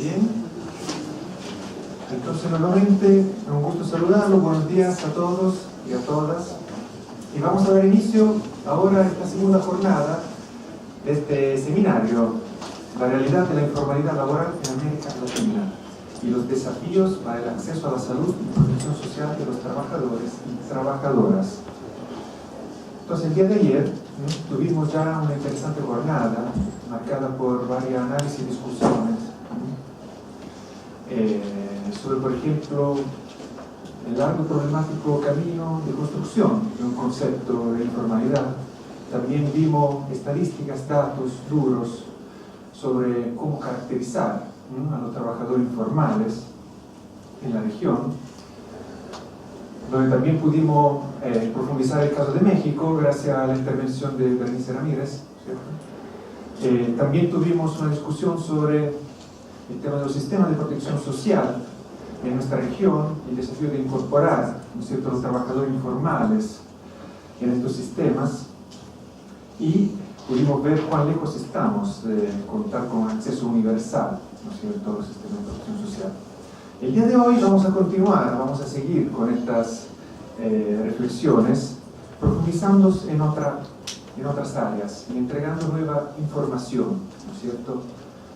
Bien. Entonces, nuevamente, es un gusto saludarlos. Buenos días a todos y a todas. Y vamos a dar inicio ahora a esta segunda jornada de este seminario, la realidad de la informalidad laboral en América Latina y los desafíos para el acceso a la salud y protección social de los trabajadores y trabajadoras. Entonces, el día de ayer tuvimos ya una interesante jornada marcada por varios análisis y discusiones sobre, por ejemplo, el largo y problemático camino de construcción de un concepto de informalidad. También vimos estadísticas, datos duros sobre cómo caracterizar a los trabajadores informales en la región, donde también pudimos profundizar el caso de México gracias a la intervención de Berenice Ramírez, ¿cierto? También tuvimos una discusión sobre el tema de los sistemas de protección social en nuestra región, el desafío de incorporar, ¿no es cierto?, los trabajadores informales en estos sistemas, y pudimos ver cuán lejos estamos de contar con un acceso universal, ¿no es cierto?, a los sistemas de protección social. El día de hoy vamos a continuar, vamos a seguir con estas reflexiones, profundizando en otras áreas y entregando nueva información, ¿no es cierto?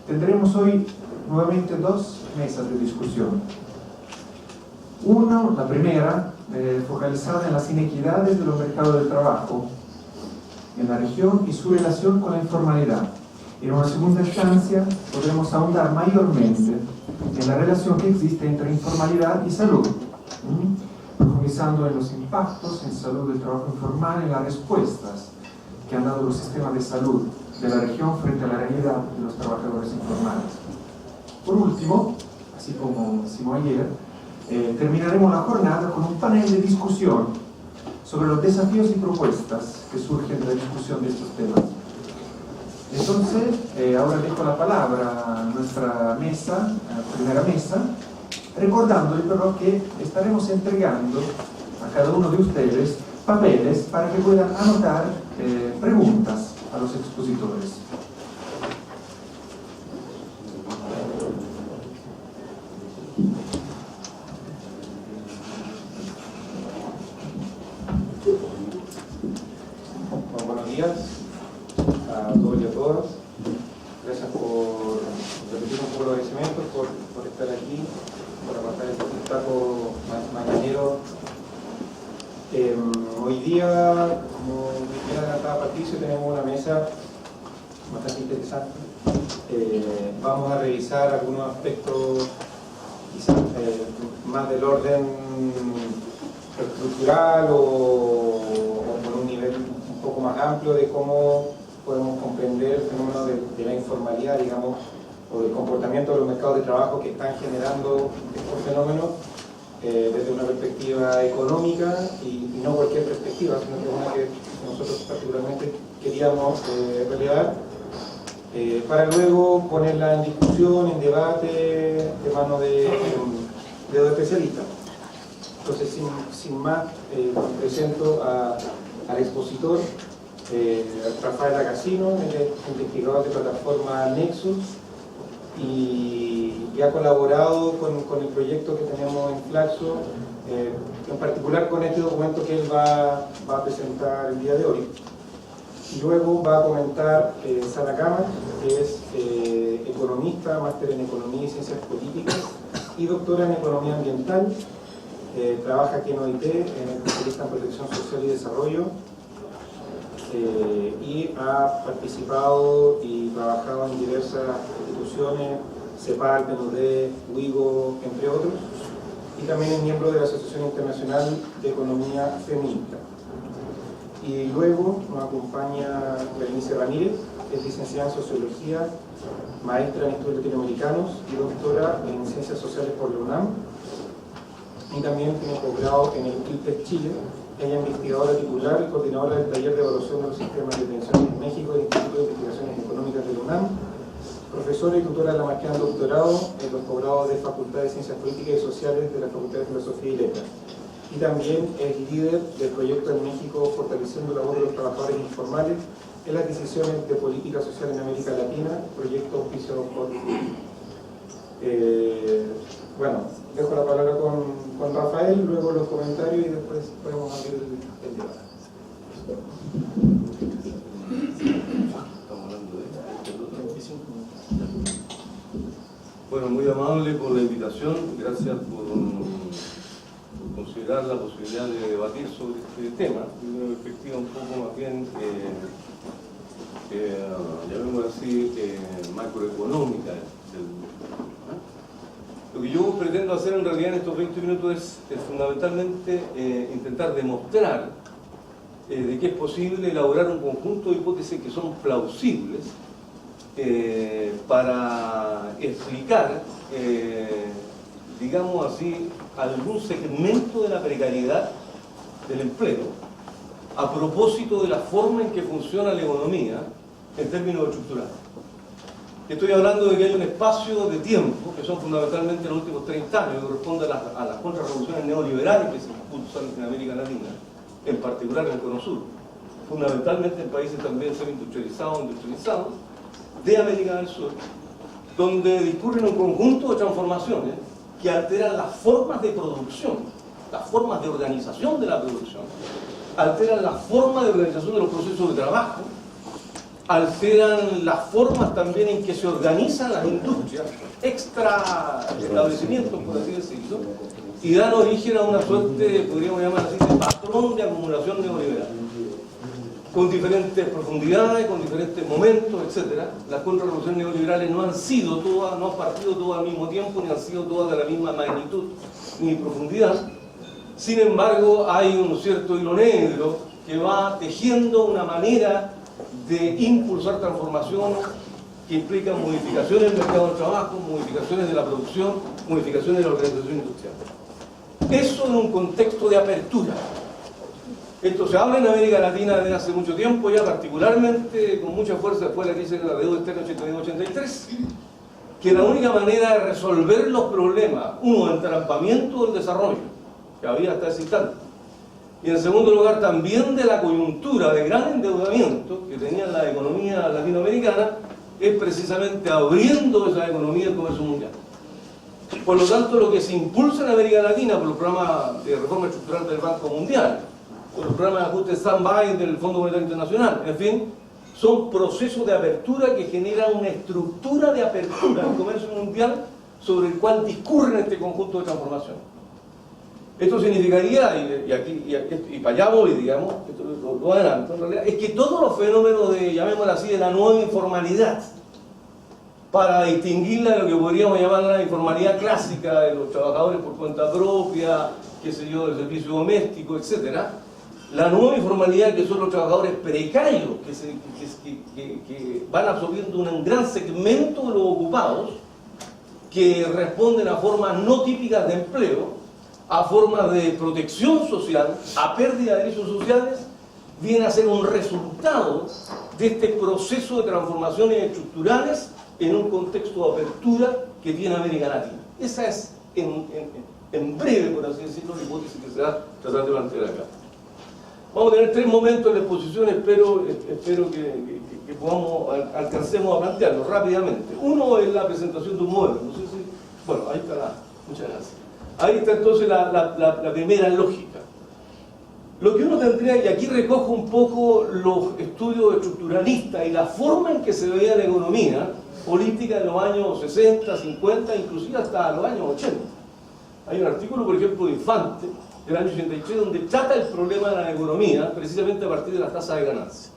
Tendremos hoy nuevamente dos mesas de discusión. Uno, la primera, focalizada en las inequidades de los mercados de trabajo en la región y su relación con la informalidad. En una segunda instancia podremos ahondar mayormente en la relación que existe entre informalidad y salud, profundizando en los impactos en salud del trabajo informal, en las respuestas que han dado los sistemas de salud de la región frente a la realidad de los trabajadores informales. Por último, así como hicimos ayer, terminaremos la jornada con un panel de discusión sobre los desafíos y propuestas que surgen de la discusión de estos temas. Entonces, ahora dejo la palabra a nuestra mesa, a la primera mesa, recordándole pero que estaremos entregando a cada uno de ustedes papeles para que puedan anotar preguntas a los expositores. Buenos días a todos y a todas. Gracias por repetir un poco los agradecimientos, por estar aquí, por aportar este destaco mañanero. Hoy día, como bien adelantaba Patricio, tenemos una mesa bastante interesante. Vamos a revisar algunos aspectos quizás más del orden estructural o con un nivel un poco más amplio de cómo podemos comprender el fenómeno de la informalidad, digamos, o del comportamiento de los mercados de trabajo que están generando estos fenómenos desde una perspectiva económica y no cualquier perspectiva, sino que una que nosotros particularmente queríamos relevar para luego ponerla en discusión, en debate, de mano de dos especialistas. Entonces, sin más, presento al expositor, Rafael Acasino, investigador de plataforma Nexus, y ha colaborado con el proyecto que tenemos en Flaxo, en particular con este documento que él va a presentar el día de hoy. Y luego va a comentar Sara Cámara, que es economista, máster en Economía y Ciencias Políticas y doctora en Economía Ambiental. Trabaja aquí en OIT, especialista en Protección Social y Desarrollo, y ha participado y trabajado en diversas instituciones, CEPAL, PNUD, WIGO, entre otros, y también es miembro de la Asociación Internacional de Economía Feminista. Y luego nos acompaña Berenice Ramírez, que es licenciada en Sociología, maestra en Estudios Latinoamericanos y doctora en Ciencias Sociales por la UNAM, y también tiene posgrado en el ILTEC Chile. Ella es investigadora titular y coordinadora del taller de evaluación de los sistemas de pensiones en México del Instituto de Investigaciones Económicas de la UNAM, profesora y tutora de la maestría en doctorado en los posgrados de Facultad de Ciencias Políticas y Sociales de la Facultad de Filosofía y Letras. Y también es líder del proyecto en México Fortaleciendo la Voz de los Trabajadores Informales en las Decisiones de Política Social en América Latina, proyecto auspiciado por Bueno, dejo la palabra con Rafael, luego los comentarios y después podemos abrir el debate. Estamos hablando de 25 minutos. Bueno, muy amable por la invitación, gracias por considerar la posibilidad de debatir sobre este tema, desde una perspectiva un poco más bien, llamémoslo así, macroeconómica. Lo que yo pretendo hacer en realidad en estos 20 minutos es fundamentalmente intentar demostrar de que es posible elaborar un conjunto de hipótesis que son plausibles para explicar, digamos así, algún segmento de la precariedad del empleo a propósito de la forma en que funciona la economía en términos estructurales. Estoy hablando de que hay un espacio de tiempo, que son fundamentalmente los últimos 30 años, que corresponde a las contrarrevoluciones neoliberales que se impulsan en América Latina, en particular en el Cono Sur, fundamentalmente en países también semi-industrializados, industrializados, de América del Sur, donde discurren un conjunto de transformaciones que alteran las formas de producción, las formas de organización de la producción, alteran las formas de organización de los procesos de trabajo, alteran las formas también en que se organizan las industrias, extra establecimientos, por así decirlo, y dan origen a una suerte, podríamos llamar así, de patrón de acumulación neoliberal, con diferentes profundidades, con diferentes momentos, etc. Las contrarrevoluciones neoliberales no han sido todas, no han partido todas al mismo tiempo, ni han sido todas de la misma magnitud ni profundidad. Sin embargo, hay un cierto hilo negro que va tejiendo una manera de impulsar transformaciones que implican modificaciones del mercado del trabajo, modificaciones de la producción, modificaciones de la organización industrial. Eso en un contexto de apertura. Esto se habla en América Latina desde hace mucho tiempo, ya particularmente con mucha fuerza después de la crisis de la deuda externa 82-83, que la única manera de resolver los problemas, uno, el entrampamiento del desarrollo, que había hasta ese instante, y en segundo lugar también de la coyuntura de gran endeudamiento que tenía la economía latinoamericana, es precisamente abriendo esa economía al comercio mundial. Por lo tanto, lo que se impulsa en América Latina por los programas de reforma estructural del Banco Mundial, por los programas de ajuste stand-by del Fondo Monetario Internacional, en fin, son procesos de apertura que generan una estructura de apertura del comercio mundial sobre el cual discurren este conjunto de transformaciones. Esto significaría, y para allá voy, digamos, esto lo adelanto, en realidad, es que todos los fenómenos de, llamémoslo así, de la nueva informalidad, para distinguirla de lo que podríamos llamar la informalidad clásica de los trabajadores por cuenta propia, qué sé yo, del servicio doméstico, etcétera, la nueva informalidad que son los trabajadores precarios, que van absorbiendo un gran segmento de los ocupados, que responden a formas no típicas de empleo, a formas de protección social, a pérdida de derechos sociales, viene a ser un resultado de este proceso de transformaciones estructurales en un contexto de apertura que tiene América Latina. Esa es, en breve, por así decirlo, la hipótesis que se va a tratar de plantear acá. Vamos a tener 3 momentos en la exposición, espero que alcancemos a plantearlo rápidamente. Uno es la presentación de un modelo, no sé si... Bueno, ahí está, muchas gracias. Ahí está entonces la primera lógica. Lo que uno tendría, y aquí recojo un poco los estudios estructuralistas y la forma en que se veía la economía política en los años 60, 50, inclusive hasta los años 80. Hay un artículo, por ejemplo, de Infante, del año 83, donde trata el problema de la economía precisamente a partir de las tasas de ganancia.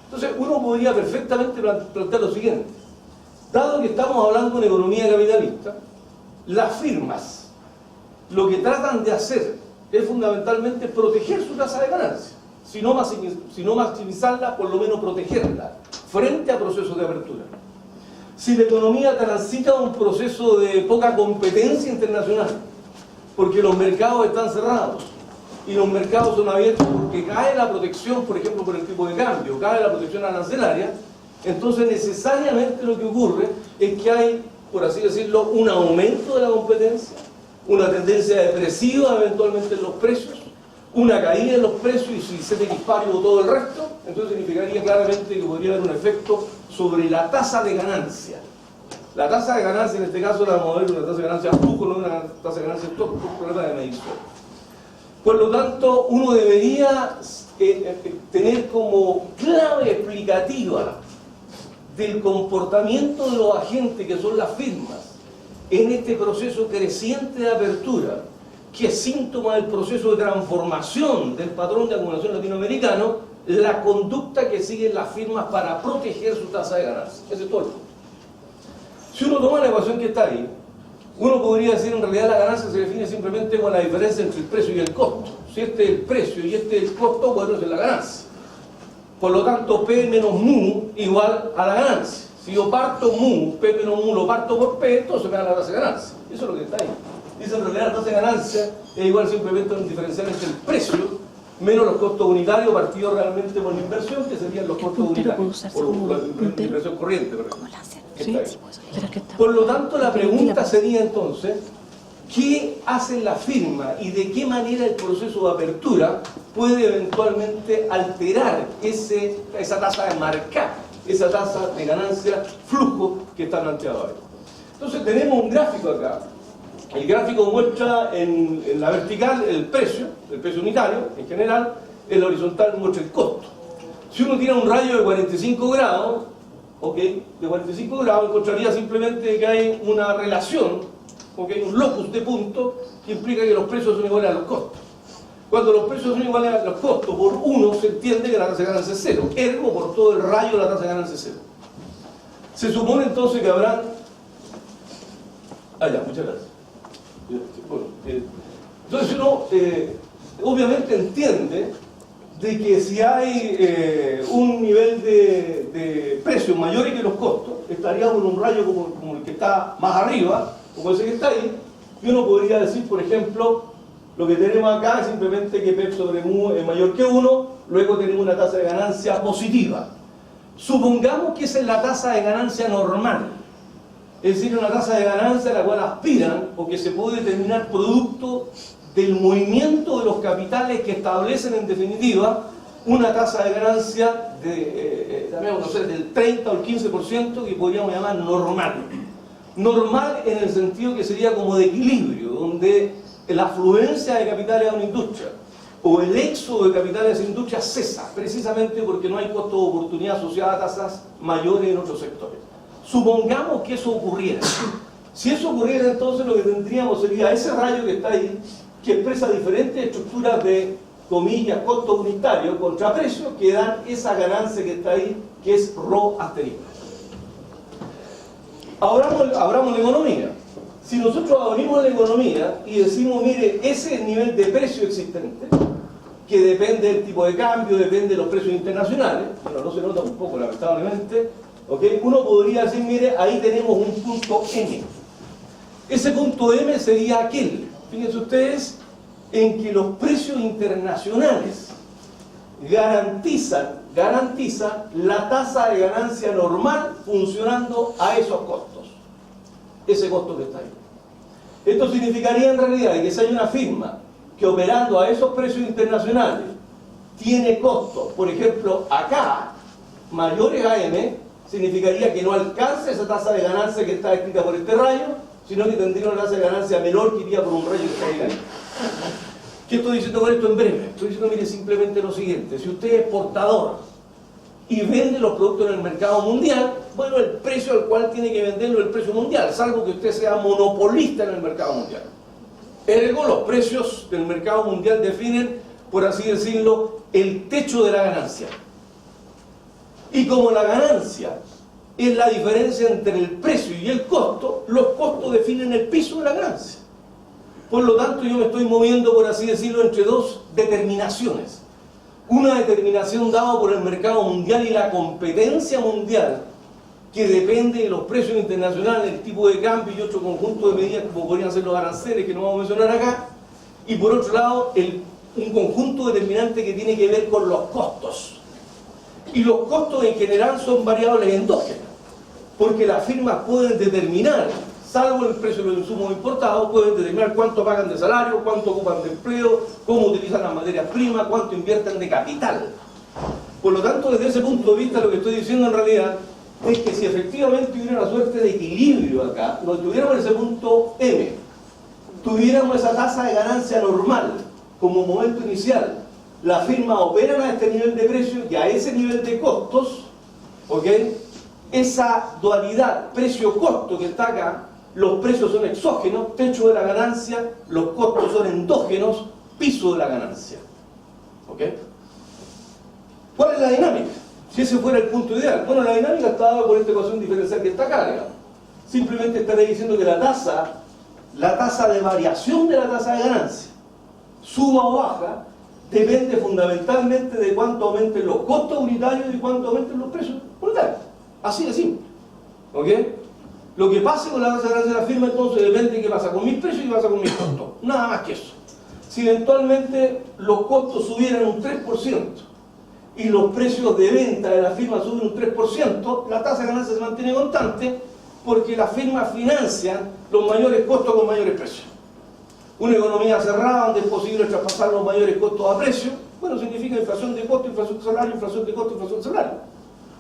Entonces, uno podría perfectamente plantear lo siguiente. Dado que estamos hablando de una economía capitalista, las firmas lo que tratan de hacer es fundamentalmente proteger su tasa de ganancia, si no maximizarla, por lo menos protegerla frente a procesos de apertura. Si la economía transita un proceso de poca competencia internacional, porque los mercados están cerrados y los mercados son abiertos porque cae la protección, por ejemplo, por el tipo de cambio, cae la protección arancelaria, entonces necesariamente lo que ocurre es que hay, por así decirlo, un aumento de la competencia, una tendencia depresiva eventualmente en los precios, una caída en los precios, y si se te dispara todo el resto, entonces significaría claramente que podría haber un efecto sobre la tasa de ganancia. La tasa de ganancia, en este caso la modelo, una tasa de ganancia flujo, no una tasa de ganancia stock, por un problema de medición. Por lo tanto, uno debería tener como clave explicativa del comportamiento de los agentes, que son las firmas, en este proceso creciente de apertura, que es síntoma del proceso de transformación del patrón de acumulación latinoamericano, la conducta que siguen las firmas para proteger su tasa de ganancia. Ese es todo el punto. Si uno toma la ecuación que está ahí, uno podría decir en realidad la ganancia se define simplemente con la diferencia entre el precio y el costo. Si este es el precio y este es el costo, bueno, esa es la ganancia. Por lo tanto, P menos mu igual a la ganancia. Si yo parto mu, P menos mu lo parto por P, entonces me da la tasa de ganancia. Eso es lo que está ahí. Dice en realidad la tasa de ganancia es igual simplemente a un diferencial entre el precio menos los costos unitarios partidos realmente por la inversión, que serían los costos unitarios, por la inversión corriente. Por lo tanto, la pregunta sería entonces, ¿qué hace la firma y de qué manera el proceso de apertura puede eventualmente alterar esa tasa de marcar, esa tasa de ganancia flujo que está planteado ahí? Entonces tenemos un gráfico acá. El gráfico muestra en la vertical el precio unitario en general, en la horizontal muestra el costo. Si uno tiene un rayo de 45 grados, de 45 grados, encontraría simplemente que hay una relación, un locus de puntos, que implica que los precios son iguales a los costos. Cuando los precios son iguales a los costos por 1, se entiende que la tasa de ganancia es 0. Ergo, por todo el rayo la tasa de ganancia es 0. Se supone entonces que habrán... muchas gracias. Bueno, entonces uno obviamente entiende de que si hay un nivel de precios mayores que los costos, estaríamos en un rayo como el que está más arriba, como ese que está ahí, y uno podría decir, por ejemplo, lo que tenemos acá es simplemente que P sobre mu es mayor que 1, luego tenemos una tasa de ganancia positiva. Supongamos que esa es la tasa de ganancia normal, es decir, una tasa de ganancia a la cual aspiran o que se puede determinar producto del movimiento de los capitales que establecen en definitiva una tasa de ganancia del 30 o el 15% que podríamos llamar normal. Normal en el sentido que sería como de equilibrio, donde la afluencia de capitales a una industria o el éxodo de capitales a esa industria cesa, precisamente porque no hay costo de oportunidad asociado a tasas mayores en otros sectores. Supongamos que eso ocurriera. Si eso ocurriera, entonces lo que tendríamos sería ese rayo que está ahí, que expresa diferentes estructuras de, comillas, costos unitarios contra precios, que dan esa ganancia que está ahí, que es Rho asterisco. Abramos la economía. Si nosotros abrimos la economía y decimos, mire, ese nivel de precio existente, que depende del tipo de cambio, depende de los precios internacionales, bueno, no se nota un poco lamentablemente, uno podría decir, mire, ahí tenemos un punto M. Ese punto M sería aquel, fíjense ustedes, en que los precios internacionales garantizan la tasa de ganancia normal funcionando a esos costos. Ese costo que está ahí. Esto significaría en realidad que si hay una firma que operando a esos precios internacionales tiene costos, por ejemplo, acá, mayores a M, significaría que no alcanza esa tasa de ganancia que está escrita por este rayo, sino que tendría una tasa de ganancia menor que iría por un rayo que está ahí. ¿Qué estoy diciendo con esto en breve? Estoy diciendo, mire, simplemente lo siguiente. Si usted es exportador y vende los productos en el mercado mundial, bueno, el precio al cual tiene que venderlo es el precio mundial, salvo que usted sea monopolista en el mercado mundial. Ergo, los precios del mercado mundial definen, por así decirlo, el techo de la ganancia. Y como la ganancia es la diferencia entre el precio y el costo, los costos definen el piso de la ganancia. Por lo tanto, yo me estoy moviendo, por así decirlo, entre dos determinaciones. Una determinación dada por el mercado mundial y la competencia mundial, que depende de los precios internacionales, el tipo de cambio y otro conjunto de medidas como podrían ser los aranceles que no vamos a mencionar acá. Y por otro lado, un conjunto determinante que tiene que ver con los costos. Y los costos en general son variables endógenas, porque las firmas pueden determinar, salvo el precio de los insumos importados, pueden determinar cuánto pagan de salario, cuánto ocupan de empleo, cómo utilizan las materias primas, cuánto invierten de capital. Por lo tanto, desde ese punto de vista, lo que estoy diciendo en realidad es que si efectivamente hubiera una suerte de equilibrio acá, no tuviéramos ese punto M, tuviéramos esa tasa de ganancia normal como momento inicial, las firmas operan a este nivel de precio y a ese nivel de costos, ¿ok? Esa dualidad precio-costo que está acá, los precios son exógenos, techo de la ganancia, los costos son endógenos, piso de la ganancia, ¿ok? ¿Cuál es la dinámica? Si ese fuera el punto ideal. Bueno, la dinámica está dada por esta ecuación diferencial que está acá, digamos. Simplemente estaré diciendo que la tasa de variación de la tasa de ganancia, suba o baja, depende fundamentalmente de cuánto aumenten los costos unitarios y cuánto aumenten los precios unitarios. Así de simple. ¿Ok? Lo que pase con la tasa de ganancia de la firma, entonces, depende de qué pasa con mis precios y qué pasa con mis costos. Nada más que eso. Si eventualmente los costos subieran un 3% y los precios de venta de la firma suben un 3%, la tasa de ganancia se mantiene constante porque las firmas financian los mayores costos con mayores precios. Una economía cerrada donde es posible traspasar los mayores costos a precios, bueno, significa inflación de costo, inflación de salario, inflación de costo, inflación de salario.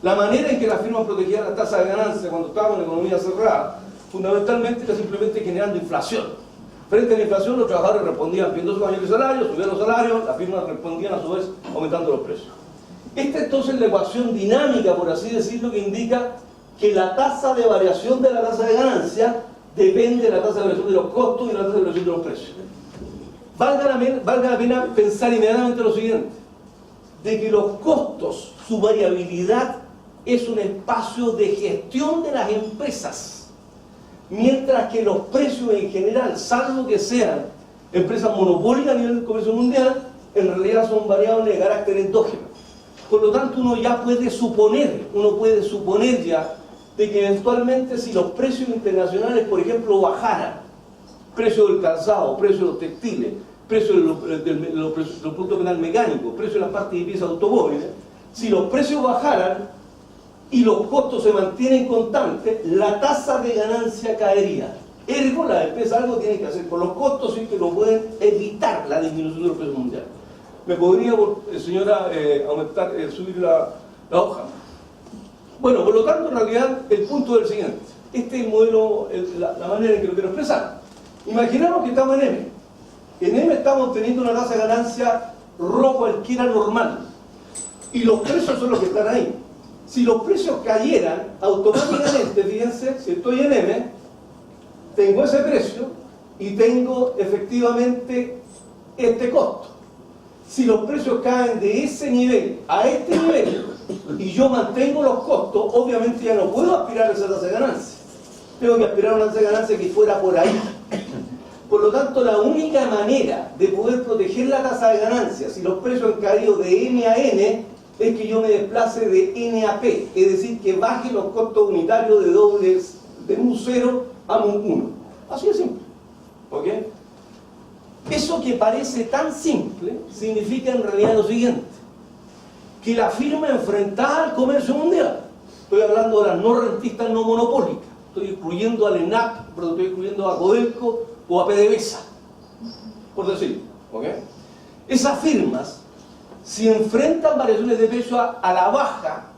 La manera en que las firmas protegían la tasa de ganancia cuando estaban en economía cerrada, fundamentalmente era simplemente generando inflación. Frente a la inflación, los trabajadores respondían pidiendo sus mayores salarios, subían los salarios, las firmas respondían a su vez aumentando los precios. Esta entonces es la ecuación dinámica, por así decirlo, que indica que la tasa de variación de la tasa de ganancia depende de la tasa de variación de los costos y la tasa de variación de los precios. Valga la pena pensar inmediatamente lo siguiente, de que los costos, su variabilidad, es un espacio de gestión de las empresas, mientras que los precios en general, salvo que sean empresas monopólicas a nivel del comercio mundial, en realidad son variables de carácter endógeno. Por lo tanto, uno puede suponer ya de que eventualmente si los precios internacionales, por ejemplo, bajaran, precio del calzado, precio de los textiles, precio de los productos mecánicos, precio de las partes y piezas de automóviles, si los precios bajaran y los costos se mantienen constantes, la tasa de ganancia caería. Ergo, las empresas algo tienen que hacer con los costos y que no pueden evitar la disminución de los precios mundiales. ¿Me podría, señora, subir la hoja? Bueno, por lo tanto, en realidad, el punto es el siguiente. Este es el modelo, la manera en que lo quiero expresar. Imaginamos que estamos en M. En M estamos teniendo una tasa de ganancia rho cualquiera normal. Y los precios son los que están ahí. Si los precios cayeran, automáticamente, fíjense, si estoy en M, tengo ese precio y tengo efectivamente este costo. Si los precios caen de ese nivel a este nivel y yo mantengo los costos, obviamente ya no puedo aspirar a esa tasa de ganancia. Tengo que aspirar a una tasa de ganancia que fuera por ahí. Por lo tanto, la única manera de poder proteger la tasa de ganancia si los precios han caído de M a N es que yo me desplace de N a P, es decir, que baje los costos unitarios de mu 0 a mu 1. Así de simple. ¿Ok? Eso que parece tan simple significa en realidad lo siguiente, que la firma enfrentada al comercio mundial, estoy hablando de las no rentistas no monopólicas, estoy excluyendo al ENAP, pero estoy excluyendo a Codelco o a PDVSA, por decirlo, ¿ok? Esas firmas, si enfrentan variaciones de precio a la baja,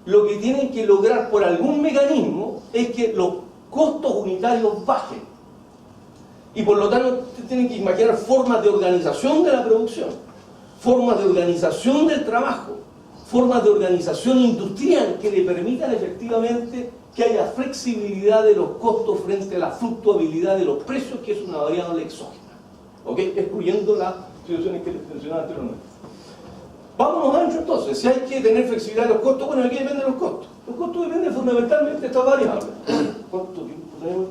lo que tienen que lograr por algún mecanismo es que los costos unitarios bajen. Y por lo tanto tienen que imaginar formas de organización de la producción, formas de organización del trabajo, formas de organización industrial que le permitan efectivamente que haya flexibilidad de los costos frente a la fluctuabilidad de los precios, que es una variable exógena, ¿ok? Excluyendo las situaciones que les mencionaba anteriormente. Vámonos adentro entonces. Si hay que tener flexibilidad de los costos, bueno, ¿de qué dependen los costos? Los costos dependen fundamentalmente de estas variables. ¿Cuánto tiempo tenemos?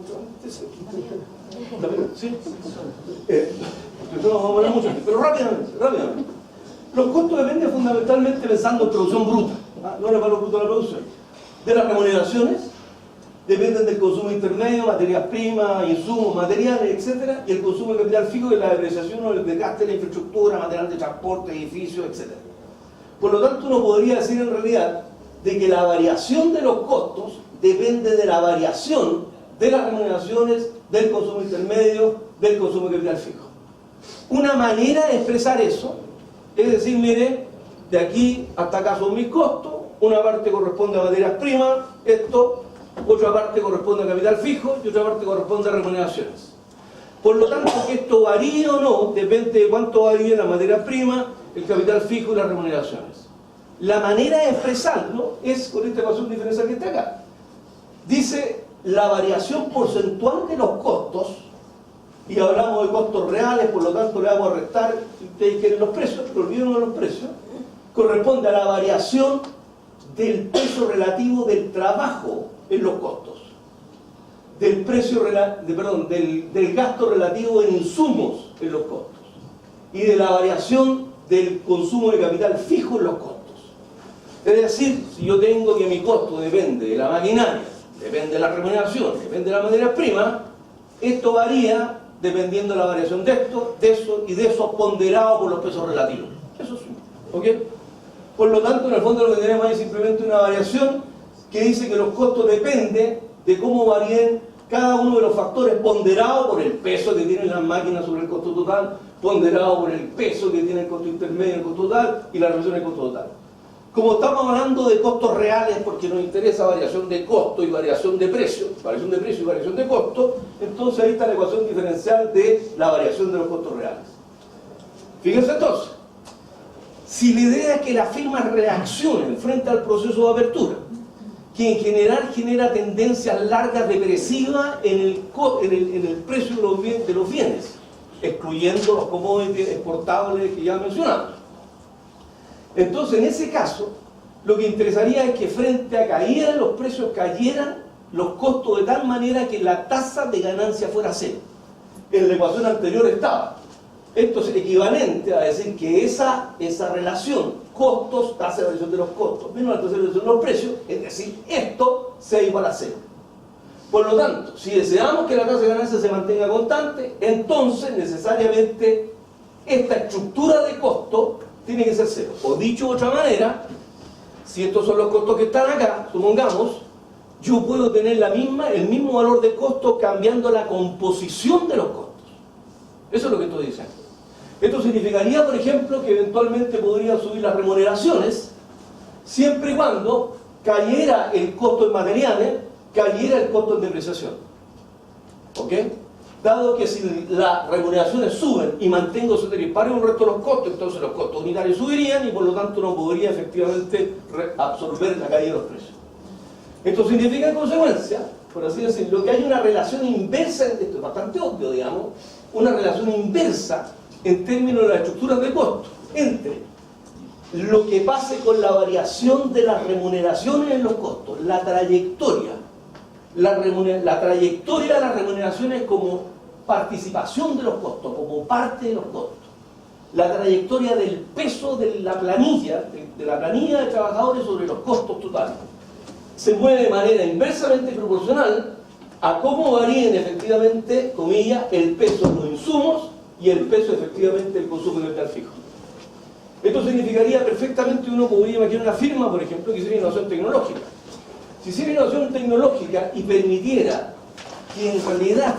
¿Sí? No vamos a hablar mucho, pero rápidamente. Los costos dependen fundamentalmente pensando en producción bruta, no en el valor bruto de la producción. De las remuneraciones, dependen del consumo intermedio, materias primas, insumos, materiales, etc. Y el consumo de capital fijo, de la depreciación o el desgaste de la infraestructura, material de transporte, edificios, etc. Por lo tanto, uno podría decir en realidad de que la variación de los costos depende de la variación de las remuneraciones, del consumo intermedio, del consumo de capital fijo. Una manera de expresar eso es decir, mire, de aquí hasta acá son mis costos, una parte corresponde a materias primas, esto, otra parte corresponde a capital fijo y otra parte corresponde a remuneraciones. Por lo tanto, que esto varíe o no, depende de cuánto varíen las materias primas, el capital fijo y las remuneraciones. La manera de expresarlo es con esta ecuación diferencial que está acá. Dice la variación porcentual de los costos, y hablamos de costos reales, por lo tanto le vamos a restar, si ustedes quieren, los precios, pero olvídense los precios, corresponde a la variación del peso relativo del trabajo en los costos, del precio del gasto relativo en insumos en los costos y de la variación del consumo de capital fijo en los costos. Es decir, si yo tengo que mi costo depende de la maquinaria, depende de la remuneración, depende de la materia prima, esto varía dependiendo de la variación de esto, de eso y de eso ponderado por los pesos relativos. Eso sí, ¿ok? Por lo tanto, en el fondo lo que tenemos es simplemente una variación que dice que los costos dependen de cómo varíen cada uno de los factores ponderados por el peso que tienen las máquinas sobre el costo total, ponderado por el peso que tiene el costo intermedio en el costo total y la relación del costo total. Como estamos hablando de costos reales porque nos interesa variación de costo y variación de precio y variación de costo, entonces ahí está la ecuación diferencial de la variación de los costos reales. Fíjense entonces, si la idea es que las firmas reaccionen frente al proceso de apertura, que en general genera tendencias largas depresivas en el precio de los bienes, excluyendo los commodities exportables que ya mencionamos. Entonces, en ese caso, lo que interesaría es que frente a caída de los precios cayeran los costos de tal manera que la tasa de ganancia fuera cero. En la ecuación anterior estaba. Esto es equivalente a decir que esa relación costos, tasa de variación de los costos, menos la tasa de variación de los precios, es decir, esto sea igual a cero. Por lo tanto, si deseamos que la tasa de ganancia se mantenga constante, entonces necesariamente esta estructura de costo tiene que ser cero. O dicho de otra manera, si estos son los costos que están acá, supongamos, yo puedo tener el mismo valor de costo cambiando la composición de los costos. Eso es lo que estoy diciendo. Esto significaría, por ejemplo, que eventualmente podrían subir las remuneraciones siempre y cuando cayera el costo en materiales, cayera el costo en depreciación. ¿Ok? Dado que si las remuneraciones suben y mantengo se disparen el resto de los costos, entonces los costos unitarios subirían y por lo tanto no podría efectivamente absorber la caída de los precios. Esto significa en consecuencia, por así decirlo, que hay una relación inversa, esto es bastante obvio, digamos, una relación inversa en términos de las estructuras de costo entre lo que pase con la variación de las remuneraciones en los costos, la trayectoria de las remuneraciones como participación de los costos, como parte de los costos, la trayectoria del peso de la planilla, de trabajadores sobre los costos totales, se mueve de manera inversamente proporcional a cómo varíen efectivamente, comillas, el peso de los insumos y el peso efectivamente del consumo de capital fijo. Esto significaría perfectamente, uno podría imaginar una firma, por ejemplo, que hiciera innovación tecnológica. Si hiciera innovación tecnológica y permitiera que en realidad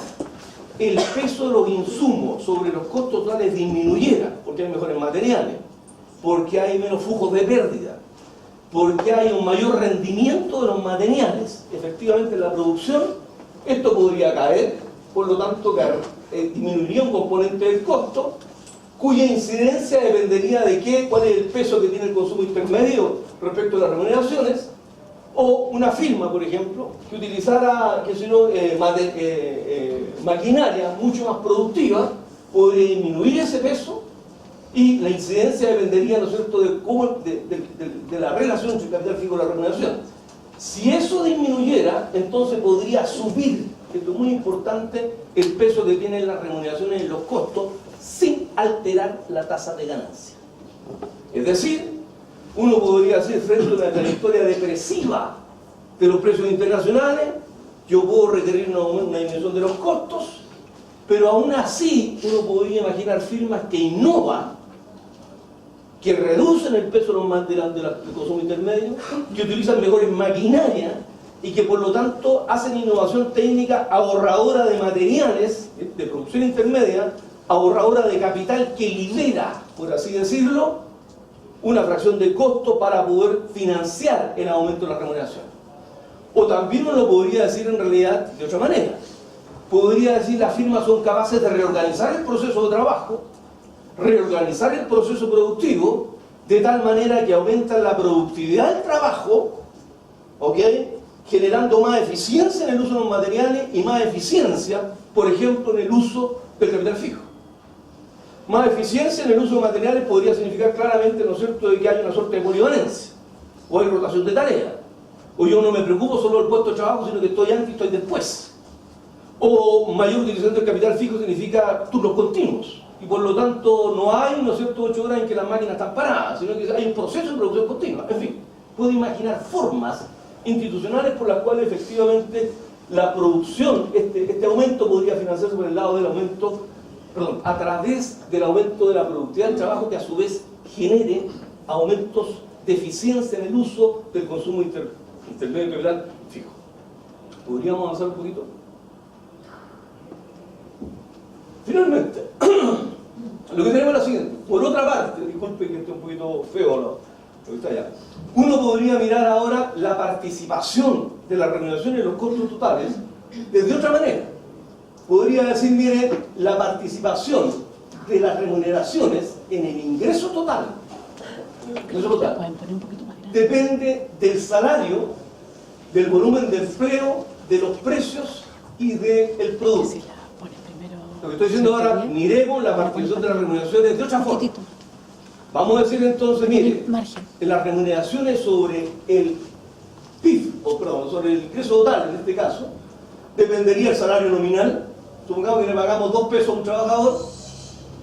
el peso de los insumos sobre los costos totales disminuyera, porque hay mejores materiales, porque hay menos flujos de pérdida, porque hay un mayor rendimiento de los materiales, efectivamente en la producción, esto podría caer, por lo tanto disminuiría un componente del costo, cuya incidencia dependería de cuál es el peso que tiene el consumo intermedio respecto a las remuneraciones, o una firma, por ejemplo, que utilizara maquinaria mucho más productiva, podría disminuir ese peso y la incidencia dependería, ¿no es cierto?, de la relación entre el capital fijo y la remuneración. Si eso disminuyera, entonces podría subir, esto es muy importante, el peso que tienen las remuneraciones en los costos sin alterar la tasa de ganancia. Es decir, uno podría hacer frente a una trayectoria depresiva de los precios internacionales, yo puedo requerir una disminución de los costos, pero aún así uno podría imaginar firmas que innovan, que reducen el peso del consumo intermedio, que utilizan mejores maquinarias y que por lo tanto hacen innovación técnica ahorradora de materiales, de producción intermedia, ahorradora de capital que libera, por así decirlo, una fracción de costo para poder financiar el aumento de la remuneración. O también uno lo podría decir en realidad de otra manera. Podría decir las firmas son capaces de reorganizar el proceso de trabajo, reorganizar el proceso productivo, de tal manera que aumentan la productividad del trabajo, ¿ok?, generando más eficiencia en el uso de los materiales y más eficiencia, por ejemplo, en el uso del capital fijo. Más eficiencia en el uso de materiales podría significar claramente, ¿no es cierto?, de que hay una suerte de polivalencia, o hay rotación de tareas, o yo no me preocupo solo del puesto de trabajo, sino que estoy antes y estoy después. O mayor utilización del capital fijo significa turnos continuos, y por lo tanto no hay, ¿no es cierto?, 8 horas en que las máquinas están paradas, sino que hay un proceso de producción continua. En fin, puedo imaginar formas institucionales por las cuales efectivamente la producción, este aumento podría financiarse por el lado del aumento, perdón, a través del aumento de la productividad del trabajo, que a su vez genere aumentos de eficiencia en el uso del consumo intermedio de capital fijo. ¿Podríamos avanzar un poquito? Finalmente, lo que tenemos es lo siguiente. Por otra parte, disculpen que esté un poquito feo lo que está allá, uno podría mirar ahora la participación de la remuneración en los costos totales desde otra manera. Podría decir, mire, la participación de las remuneraciones en el ingreso total, depende del salario, del volumen de empleo, de los precios y del producto. Lo que estoy diciendo ahora, miremos la participación de las remuneraciones de otra forma. Vamos a decir entonces, mire, en las remuneraciones sobre el PIB, sobre el ingreso total en este caso, dependería el salario nominal. Supongamos que le pagamos 2 pesos a un trabajador.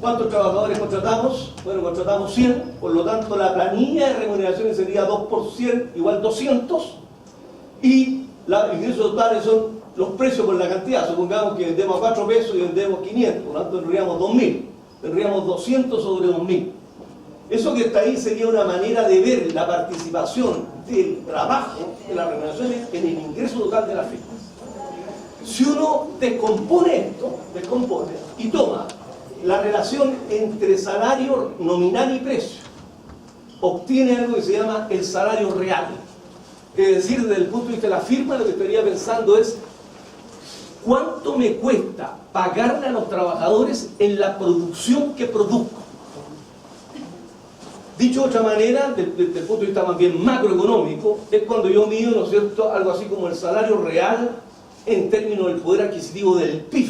¿Cuántos trabajadores contratamos? Bueno, contratamos 100, por lo tanto la planilla de remuneraciones sería 2 por 100 igual 200, y los ingresos totales son los precios por la cantidad. Supongamos que vendemos a 4 pesos y vendemos 500, por lo tanto tendríamos 2.000, tendríamos 200 sobre 2.000. Eso que está ahí sería una manera de ver la participación del trabajo, de las remuneraciones, en el ingreso total de las firmas. Si uno descompone esto, y toma la relación entre salario nominal y precio, obtiene algo que se llama el salario real. Es decir, desde el punto de vista de la firma, lo que estaría pensando es ¿cuánto me cuesta pagarle a los trabajadores en la producción que produzco? Dicho de otra manera, desde el punto de vista más bien macroeconómico, es cuando yo mido, ¿no es cierto?, algo así como el salario real en términos del poder adquisitivo del PIB.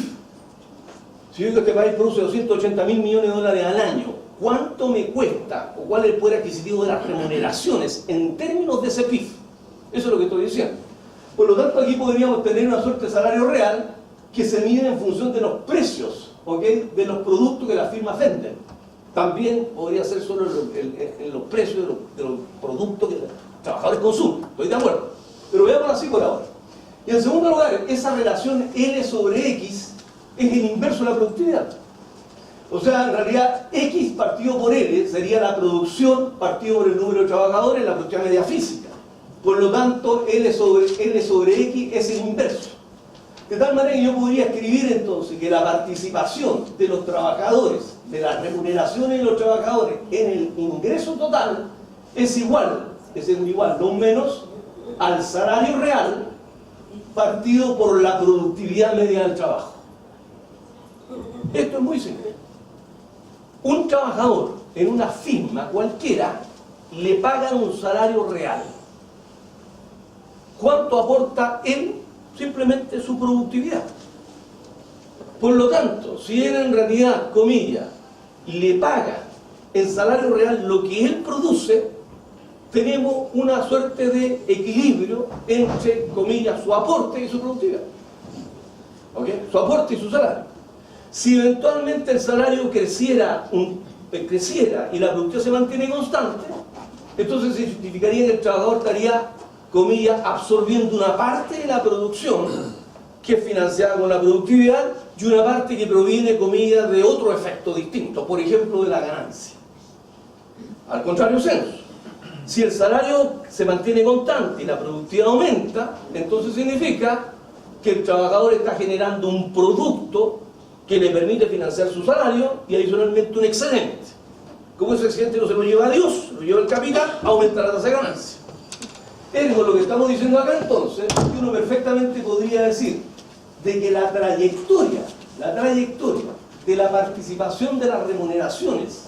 Si yo digo que este país produce 280.000 millones de dólares al año, ¿cuánto me cuesta o cuál es el poder adquisitivo de las remuneraciones en términos de ese PIB? Eso es lo que estoy diciendo. Por lo tanto, aquí podríamos tener una suerte de salario real que se mide en función de los precios, ¿ok?, de los productos que las firmas venden. También podría ser solo en los precios de los productos que los trabajadores consumen. Estoy de acuerdo. Pero veámoslo así por ahora. Y en segundo lugar, esa relación L sobre X es el inverso de la productividad. O sea, en realidad, X partido por L sería la producción partido por el número de trabajadores en la productividad media física. Por lo tanto, L sobre X es el inverso. De tal manera que yo podría escribir entonces que la participación de los trabajadores, de las remuneraciones de los trabajadores en el ingreso total es igual, no menos, al salario real partido por la productividad media del trabajo. Esto es muy simple. Un trabajador en una firma cualquiera le pagan un salario real. ¿Cuánto aporta él? Simplemente su productividad. Por lo tanto, si él en realidad, comillas, le paga en salario real lo que él produce, tenemos una suerte de equilibrio entre, comillas, su aporte y su productividad. ¿Ok? Su aporte y su salario. Si eventualmente el salario creciera y la productividad se mantiene constante, entonces se justificaría que el trabajador estaría, comillas, absorbiendo una parte de la producción que es financiada con la productividad y una parte que proviene, comillas, de otro efecto distinto, por ejemplo, de la ganancia. Al contrario, censo. Si el salario se mantiene constante y la productividad aumenta, entonces significa que el trabajador está generando un producto que le permite financiar su salario y adicionalmente un excedente. Como ese excedente no se lo lleva a Dios, lo lleva el capital, aumenta la tasa de ganancia. Ergo, lo que estamos diciendo acá entonces, que uno perfectamente podría decir de que la trayectoria de la participación de las remuneraciones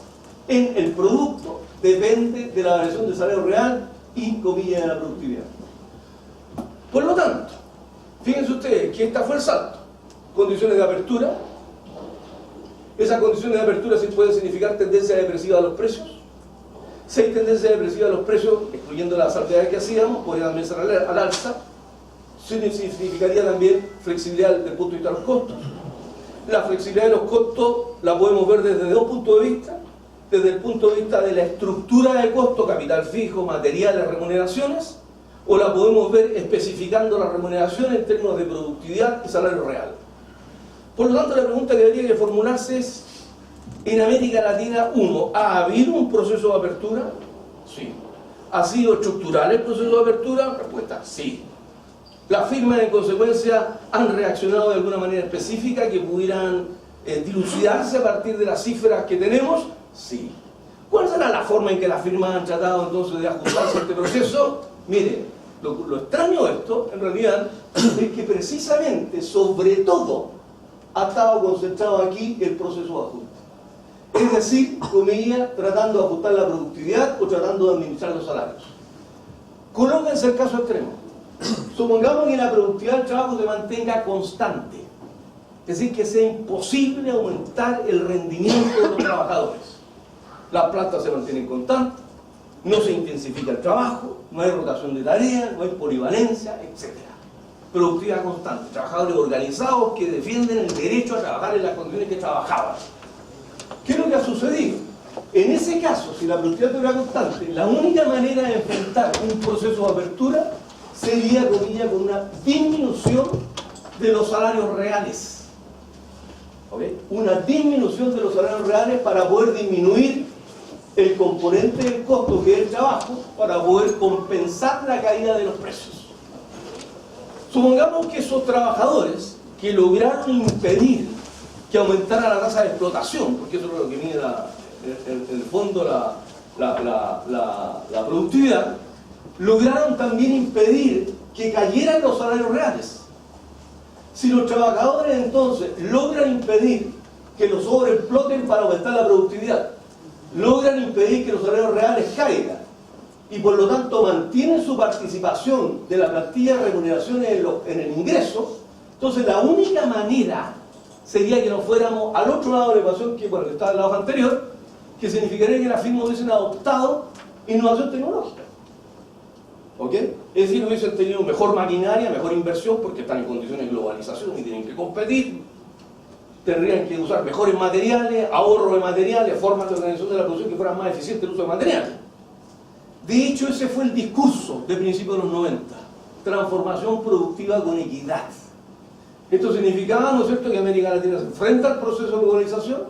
en el producto depende de la variación del salario real y, comillas, de la productividad. Por lo tanto, fíjense ustedes que esta fue el salto. Condiciones de apertura. Esas condiciones de apertura sí pueden significar tendencia depresiva de los precios. Si hay tendencia depresiva de los precios, excluyendo las salvedades que hacíamos, podría también ser al alza. Significaría también flexibilidad desde el punto de vista de los costos. La flexibilidad de los costos la podemos ver desde dos puntos de vista. Desde el punto de vista de la estructura de costo, capital fijo, materiales, remuneraciones, o la podemos ver especificando las remuneraciones en términos de productividad y salario real. Por lo tanto, la pregunta que debería formularse es: en América Latina, uno, ¿ha habido un proceso de apertura? Sí. ¿Ha sido estructural el proceso de apertura? Respuesta: sí. ¿Las firmas en consecuencia han reaccionado de alguna manera específica que pudieran dilucidarse a partir de las cifras que tenemos? Sí. ¿Cuál será la forma en que las firmas han tratado entonces de ajustarse a este proceso? Mire, lo extraño de esto, en realidad, es que precisamente, sobre todo, ha estado concentrado aquí el proceso de ajuste. Es decir, comillas, tratando de ajustar la productividad o tratando de administrar los salarios. Colóquense el caso extremo. Supongamos que la productividad del trabajo se mantenga constante. Es decir, que sea imposible aumentar el rendimiento de los trabajadores. Las plantas se mantienen constantes, no se intensifica el trabajo, no hay rotación de tareas, no hay polivalencia, etc. Productividad constante, trabajadores organizados que defienden el derecho a trabajar en las condiciones que trabajaban. ¿Qué es lo que ha sucedido? En ese caso, si la productividad fuera constante, la única manera de enfrentar un proceso de apertura sería, comillas, con una disminución de los salarios reales. ¿Okay? Una disminución de los salarios reales para poder disminuir el componente del costo que es el trabajo, para poder compensar la caída de los precios. Supongamos que esos trabajadores que lograron impedir que aumentara la tasa de explotación, porque eso es lo que mide en el fondo la productividad, lograron también impedir que cayeran los salarios reales. Si los trabajadores entonces logran impedir que los sobreexploten para aumentar la productividad, logran impedir que los salarios reales caigan y por lo tanto mantienen su participación de la plantilla de remuneraciones en el ingreso, entonces la única manera sería que nos fuéramos al otro lado de la ecuación, que bueno, que estaba al lado anterior, que significaría que las firmas hubiesen adoptado innovación tecnológica. ¿Ok? Es decir, hubiesen tenido mejor maquinaria, mejor inversión, porque están en condiciones de globalización y tienen que competir. Tendrían que usar mejores materiales, ahorro de materiales, formas de organización de la producción que fueran más eficientes el uso de materiales. De hecho, ese fue el discurso de principios de los 90. Transformación productiva con equidad. Esto significaba, ¿no es cierto?, que América Latina se enfrenta al proceso de globalización,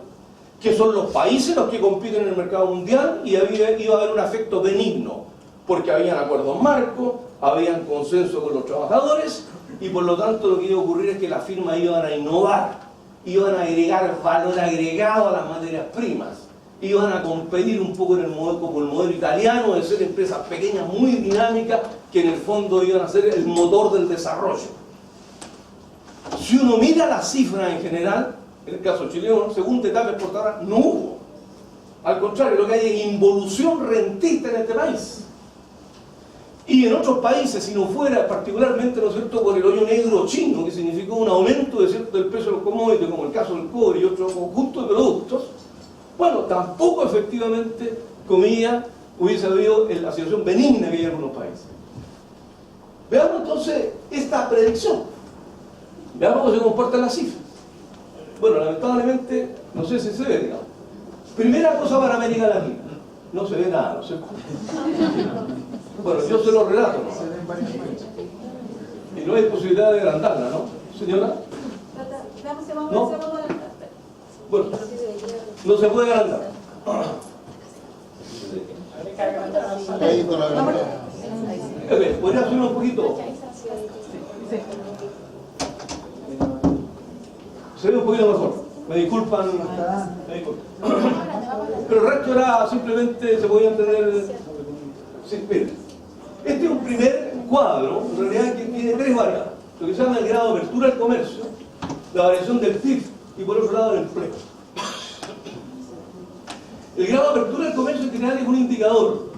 que son los países los que compiten en el mercado mundial, y iba a haber un efecto benigno, porque habían acuerdos marcos, habían consenso con los trabajadores, y por lo tanto lo que iba a ocurrir es que las firmas iban a innovar, iban a agregar valor agregado a las materias primas, iban a competir un poco en el modelo, como el modelo italiano, de ser empresas pequeñas muy dinámicas, que en el fondo iban a ser el motor del desarrollo. Si uno mira las cifras en general, en el caso chileno, segunda etapa exportadora, no hubo. Al contrario, lo que hay es involución rentista en este país. Y en otros países, si no fuera particularmente, ¿no es cierto?, por el hoyo negro chino, que significó un aumento del precio de los commodities, como el caso del cobre y otro conjunto de productos, bueno, tampoco efectivamente, comillas, hubiese habido la situación benigna que hay en algunos países. Veamos entonces esta predicción. Veamos cómo se comportan las cifras. Bueno, lamentablemente, no sé si se ve, digamos. Primera cosa para América Latina. No se ve nada, ¿no es cierto? Bueno, yo se lo relato, ¿no? Y no hay posibilidad de agrandarla, ¿no? Señora. ¿No? Bueno, no se puede agrandar. ¿Podría subir un poquito? Se ve un poquito mejor. Me disculpan. Pero el resto era simplemente, se podía entender. Sí, miren. Este es un primer cuadro, en realidad, que tiene tres variables. Lo que se llama el grado de apertura del comercio, la variación del PIB y por otro lado el empleo. El grado de apertura del comercio en general es un indicador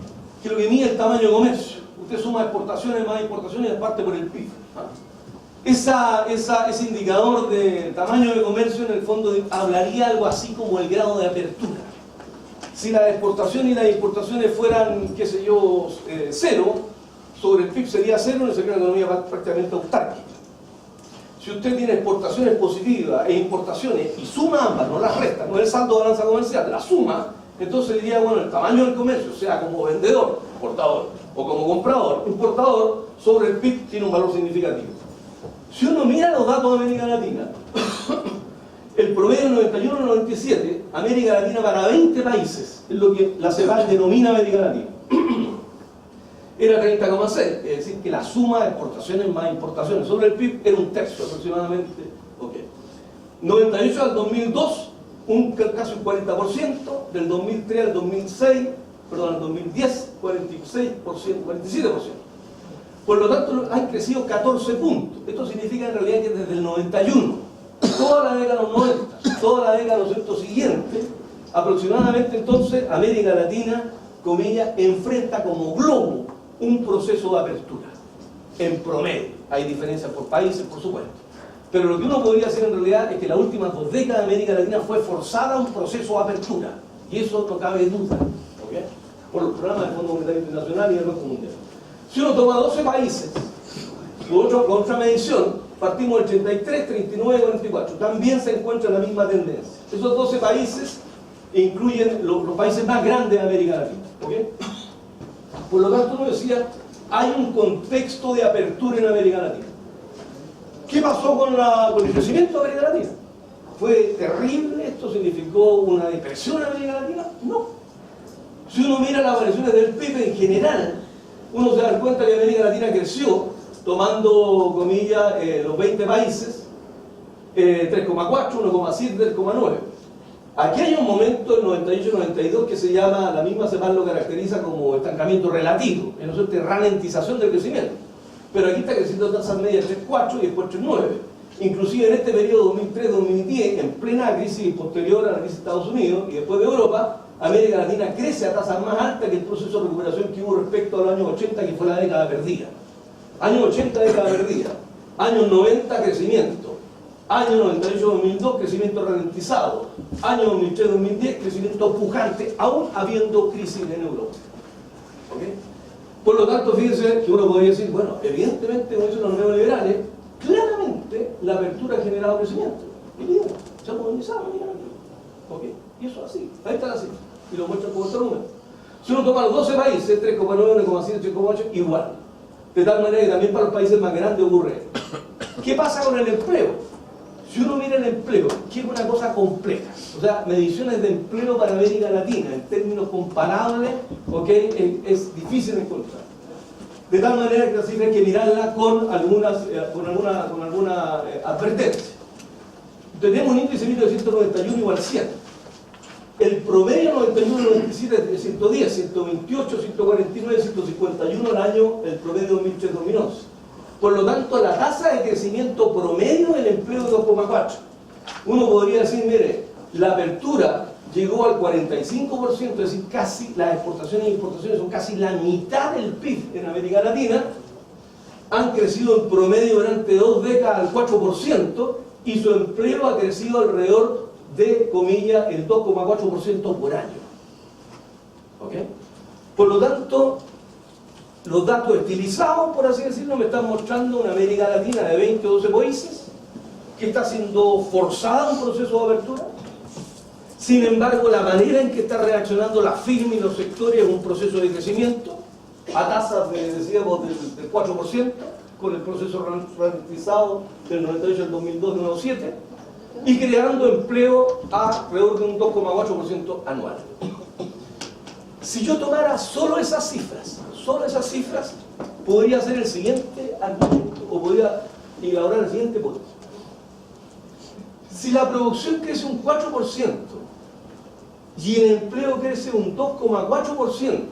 que lo que mide el tamaño de comercio. Usted suma exportaciones más importaciones y parte por el PIB. Ese indicador de tamaño de comercio en el fondo hablaría algo así como el grado de apertura. Si las exportaciones y las importaciones fueran, qué sé yo, cero, sobre el PIB sería cero, y sería una economía prácticamente autárquica. Si usted tiene exportaciones positivas e importaciones y suma ambas, no las resta, no es el saldo de balanza comercial, la suma, entonces diría, bueno, el tamaño del comercio, sea como vendedor, exportador, o como comprador, importador, sobre el PIB tiene un valor significativo. Si uno mira los datos de América Latina, el promedio 91-97, América Latina para 20 países, es lo que la CEPAL denomina América Latina, era 30,6, es decir, que la suma de exportaciones más importaciones sobre el PIB era un tercio aproximadamente. Okay. 98 al 2002, casi un 40%, del 2003 al 2006, perdón, al 2010, 46%, 47%. Por lo tanto, han crecido 14 puntos. Esto significa en realidad que desde el 91, toda la década de los 90, toda la década de los siguientes, aproximadamente entonces América Latina, comillas, enfrenta como globo un proceso de apertura, en promedio. Hay diferencias por países, por supuesto. Pero lo que uno podría decir en realidad es que las últimas 2 décadas de América Latina fue forzada a un proceso de apertura. Y eso no cabe duda, ¿okay? Por los programas del Fondo Monetario Internacional y del Banco Mundial. Si uno toma 12 países, con otra medición, partimos del 33, 39, 44. También se encuentra la misma tendencia. Esos 12 países incluyen los países más grandes de América Latina, ¿okay? Por lo tanto, uno decía, hay un contexto de apertura en América Latina. ¿Qué pasó con el crecimiento de América Latina? ¿Fue terrible? ¿Esto significó una depresión en América Latina? No. Si uno mira las variaciones del PIB en general, uno se da cuenta que América Latina creció, tomando, comillas, los 20 países, 3,4, 1,7, 3,9. Aquí hay un momento, el 98-92, que se llama, la misma CEPAL lo caracteriza como estancamiento relativo, es una ralentización del crecimiento. Pero aquí está creciendo a tasas medias 3,4 y después 3,9. Inclusive en este periodo 2003-2010, en plena crisis posterior a la crisis de Estados Unidos y después de Europa, América Latina crece a tasas más altas que el proceso de recuperación que hubo respecto a los años 80, que fue la década perdida. Años 80, década perdida. Años 90, crecimiento. Año 98-2002, crecimiento ralentizado. Año 2003-2010, crecimiento pujante, aún habiendo crisis en Europa. ¿Okay? Por lo tanto, fíjense que uno podría decir, bueno, evidentemente, como dicen los neoliberales, claramente la apertura ha generado crecimiento. Y bien, se ha modernizado. ¿Okay? Y eso es así. Ahí está la cifra. Y lo muestran como otro número. Si uno toma los 12 países, 3,9, 1,7, 3,8, igual. De tal manera que también para los países más grandes ocurre. ¿Qué pasa con el empleo? Si uno mira el empleo, que es una cosa compleja, o sea, mediciones de empleo para América Latina, en términos comparables, ¿okay? Es difícil encontrar. De tal manera que la cifra hay que mirarla con alguna advertencia. Tenemos un índice de 191 igual a 100. El promedio 91-97 es de 110, 128, 149, 151 al año, el promedio 2003-2011. Por lo tanto, la tasa de crecimiento promedio del empleo es 2,4. Uno podría decir, mire, la apertura llegó al 45%, es decir, casi las exportaciones e importaciones son casi la mitad del PIB en América Latina, han crecido en promedio durante 2 décadas al 4% y su empleo ha crecido alrededor de, comillas, el 2,4% por año. ¿Okay? Por lo tanto, los datos estilizados, por así decirlo, me están mostrando una América Latina de 20 o 12 países que está siendo forzada a un proceso de apertura. Sin embargo, la manera en que está reaccionando la firma y los sectores es un proceso de crecimiento a tasas, decíamos, del 4%, con el proceso ralentizado del 98 al 2002 de 1,7%, y creando empleo a alrededor de un 2,8% anual. Si yo tomara solo esas cifras, podría hacer el siguiente argumento, o podría elaborar el siguiente punto. Si la producción crece un 4% y el empleo crece un 2,4%,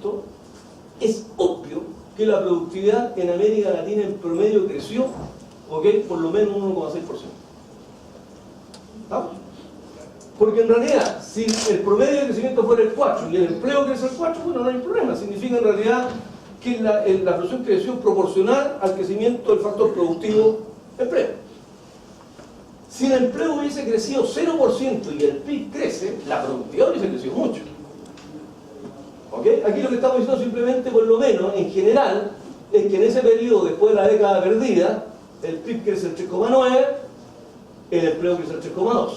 es obvio que la productividad en América Latina en promedio creció, por lo menos un 1,6%. ¿Estamos? Porque en realidad, si el promedio de crecimiento fuera el 4 y el empleo crece el 4, bueno, no hay problema. Significa en realidad que la producción creció proporcional al crecimiento del factor productivo empleo. Si el empleo hubiese crecido 0% y el PIB crece, la productividad hubiese crecido mucho. Aquí lo que estamos diciendo simplemente, por lo menos, en general, es que en ese periodo, después de la década perdida, el PIB crece el 3,9, el empleo crece el 3,2.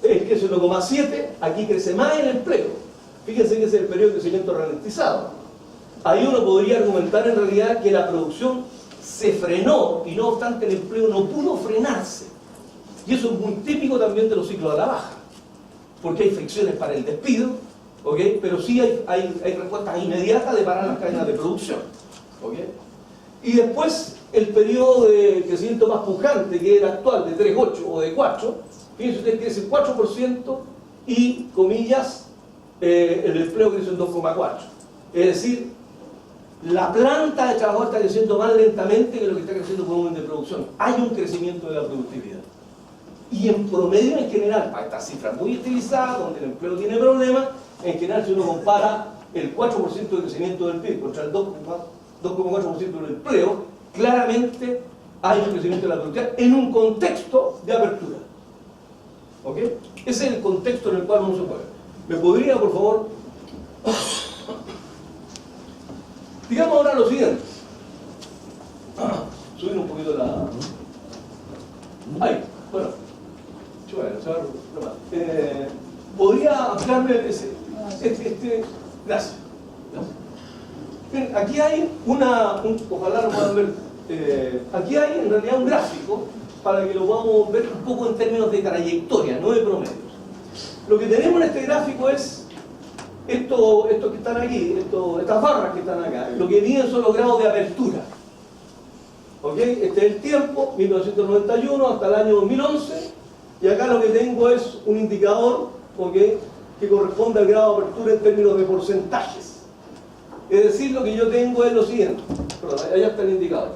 Él crece el 1,7, aquí crece más el empleo. Fíjense que ese es el periodo de crecimiento ralentizado. Ahí uno podría argumentar en realidad que la producción se frenó y no obstante el empleo no pudo frenarse. Y eso es muy típico también de los ciclos a la baja, porque hay fricciones para el despido, pero sí hay respuestas inmediatas de parar las cadenas de producción. Y después el periodo de crecimiento más pujante, que era actual, de 3,8 o de 4, fíjense ustedes que crece el 4% y, comillas, el empleo crece un 2,4. Es decir, la planta de trabajo está creciendo más lentamente que lo que está creciendo el volumen de producción. Hay un crecimiento de la productividad. Y en promedio, en general, para estas cifras muy estilizadas, donde el empleo tiene problemas, en general, si uno compara el 4% de crecimiento del PIB contra el 2,4% del empleo, claramente hay un crecimiento de la productividad en un contexto de apertura. Ese es el contexto en el cual uno se mueve. ¿Me podría, por favor? Digamos ahora lo siguiente. Subir un poquito la... Ahí, bueno. ¿Podría ampliarme gracias. Bien, aquí hay ojalá lo puedan ver, aquí hay en realidad un gráfico para que lo podamos ver un poco en términos de trayectoria, no de promedios. Lo que tenemos en este gráfico es estos que están aquí, estas barras que están acá, lo que miden son los grados de apertura. Este es el tiempo, 1991 hasta el año 2011, y acá lo que tengo es un indicador que corresponde al grado de apertura en términos de porcentajes. Es decir, lo que yo tengo es lo siguiente, perdón, allá está el indicador,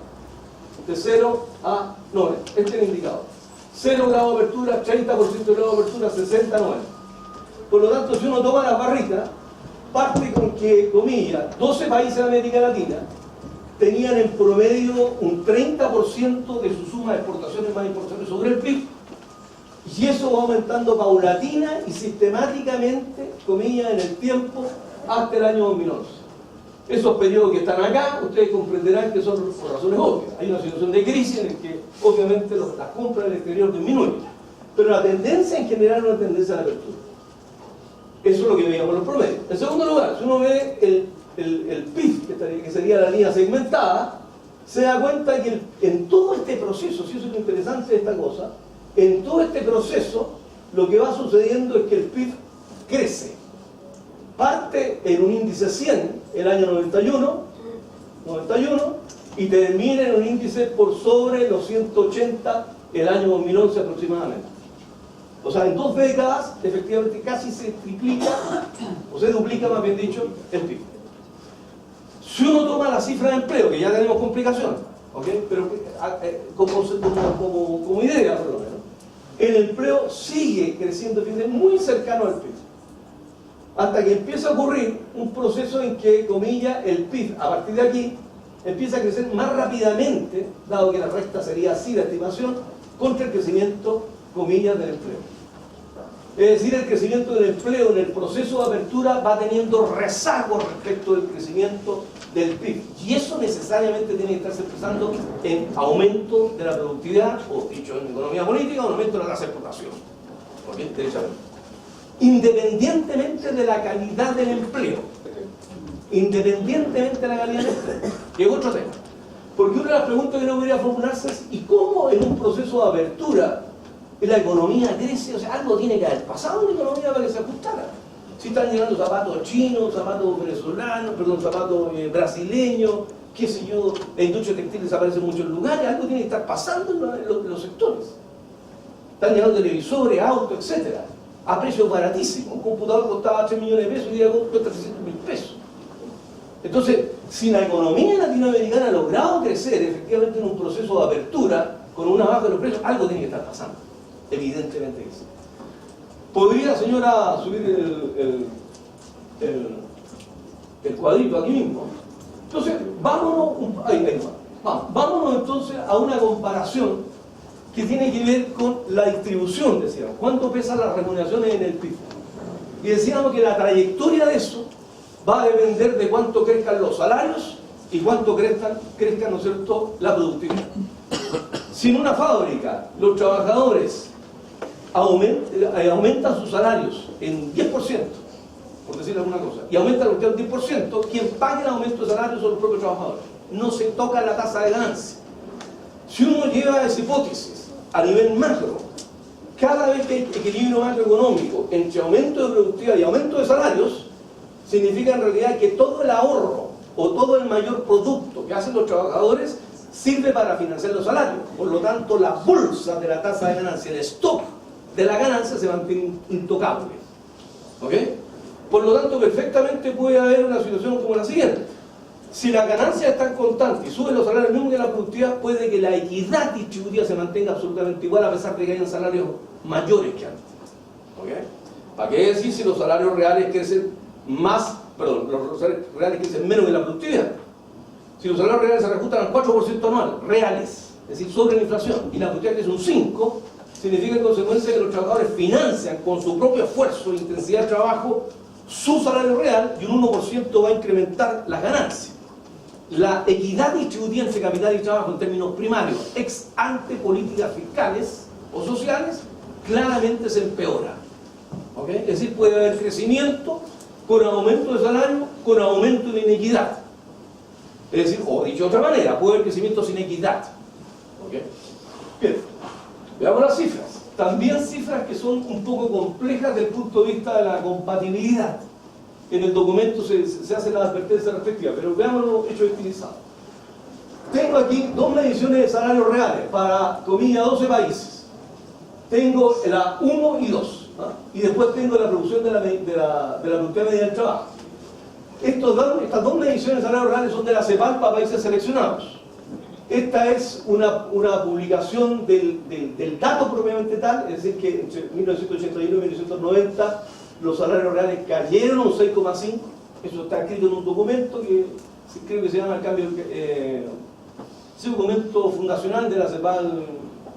de 0 a 9, este es el indicador. 0 grado de apertura, 30% de grado de apertura, 69. Por lo tanto, si uno toma las barritas, parte con que, comillas, 12 países de América Latina tenían en promedio un 30% de su suma de exportaciones más importaciones sobre el PIB, y eso va aumentando paulatina y sistemáticamente, comillas, en el tiempo hasta el año 2011. Esos periodos que están acá, ustedes comprenderán que son por razones obvias. Hay una situación de crisis en la que obviamente las compras del exterior disminuyen, pero la tendencia en general es una tendencia a la apertura. Eso es lo que veíamos en los promedios. En segundo lugar, si uno ve el PIB, que sería la línea segmentada, se da cuenta que en todo este proceso, si eso es lo interesante de esta cosa, en todo este proceso lo que va sucediendo es que el PIB crece. Parte en un índice 100 el año 91 y termina en un índice por sobre los 180 el año 2011 aproximadamente. O sea, en 2 décadas efectivamente casi se triplica, o se duplica más bien dicho, el PIB. Si uno toma la cifra de empleo, que ya tenemos complicaciones, pero como idea por lo menos, el empleo sigue creciendo, fíjense, muy cercano al PIB. Hasta que empieza a ocurrir un proceso en que, comillas, el PIB, a partir de aquí, empieza a crecer más rápidamente, dado que la recta sería así de estimación, contra el crecimiento, comillas, del empleo. Es decir, el crecimiento del empleo en el proceso de apertura va teniendo rezagos respecto del crecimiento del PIB. Y eso necesariamente tiene que estarse expresando en aumento de la productividad, o dicho en economía política, aumento de la tasa de exportación. Independientemente de la calidad del empleo. Independientemente de la calidad del empleo. Que es otro tema. Porque una de las preguntas que uno debería formularse es: ¿y cómo en un proceso de apertura la economía crece? O sea, algo tiene que haber pasado en la economía para que se ajustara. Si están llegando zapatos chinos, zapatos venezolanos, zapatos brasileños, qué sé yo, la industria textil desaparece en muchos lugares, algo tiene que estar pasando en los sectores. Están llegando televisores, autos, etc. A precios baratísimos. Un computador costaba 3 millones de pesos y hoy día cuesta 300.000 pesos. Entonces, si la economía latinoamericana ha logrado crecer efectivamente en un proceso de apertura, con una baja de los precios, algo tiene que estar pasando. Evidentemente que sí. ¿Podría, señora, subir el cuadrito aquí mismo? Entonces, vámonos entonces a una comparación que tiene que ver con la distribución, decíamos. ¿Cuánto pesan las remuneraciones en el PIB? Y decíamos que la trayectoria de eso va a depender de cuánto crezcan los salarios y cuánto crezcan, ¿no es cierto?, la productividad. Si en una fábrica los trabajadores aumentan sus salarios en 10%, por decirle alguna cosa, y aumentan los salarios en 10%, quien paga el aumento de salario son los propios trabajadores. No se toca la tasa de ganancia. Si uno lleva esa hipótesis a nivel macro, cada vez que hay equilibrio macroeconómico entre aumento de productividad y aumento de salarios, significa en realidad que todo el ahorro o todo el mayor producto que hacen los trabajadores sirve para financiar los salarios. Por lo tanto, la bolsa de la tasa de ganancia, el stock de la ganancia se mantiene intocable. ¿Ok? Por lo tanto, perfectamente puede haber una situación como la siguiente. Si las ganancias están constantes y suben los salarios mismos que la productividad, puede que la equidad distributiva se mantenga absolutamente igual a pesar de que hayan salarios mayores que antes. ¿Ok? ¿Para qué decir si los salarios reales crecen más, los salarios reales crecen menos que la productividad? Si los salarios reales se reajustan al 4% anual, reales, es decir, sobre la inflación, y la productividad crece un 5%, significa en consecuencia que los trabajadores financian con su propio esfuerzo e intensidad de trabajo su salario real y un 1% va a incrementar las ganancias. La equidad distributiva entre capital y trabajo en términos primarios, ex ante políticas fiscales o sociales, claramente se empeora. ¿Ok? Es decir, puede haber crecimiento con aumento de salario, con aumento de inequidad. Es decir, o dicho de otra manera, puede haber crecimiento sin equidad. ¿Ok? Bien, veamos las cifras. También cifras que son un poco complejas desde el punto de vista de la compatibilidad. En el documento se hace la advertencia respectiva, pero veamos los hechos utilizados. Tengo aquí dos mediciones de salarios reales para, comillas, 12 países. Tengo la 1 y 2, ¿no? Y después tengo la producción de la productividad media del trabajo. Estas dos mediciones de salarios reales son de la CEPAL para países seleccionados. Esta es una publicación del dato propiamente tal, es decir, que entre 1981 y 1990 los salarios reales cayeron un 6,5%. Eso está escrito en un documento que creo que se llama el cambio, ese documento fundacional de la CEPAL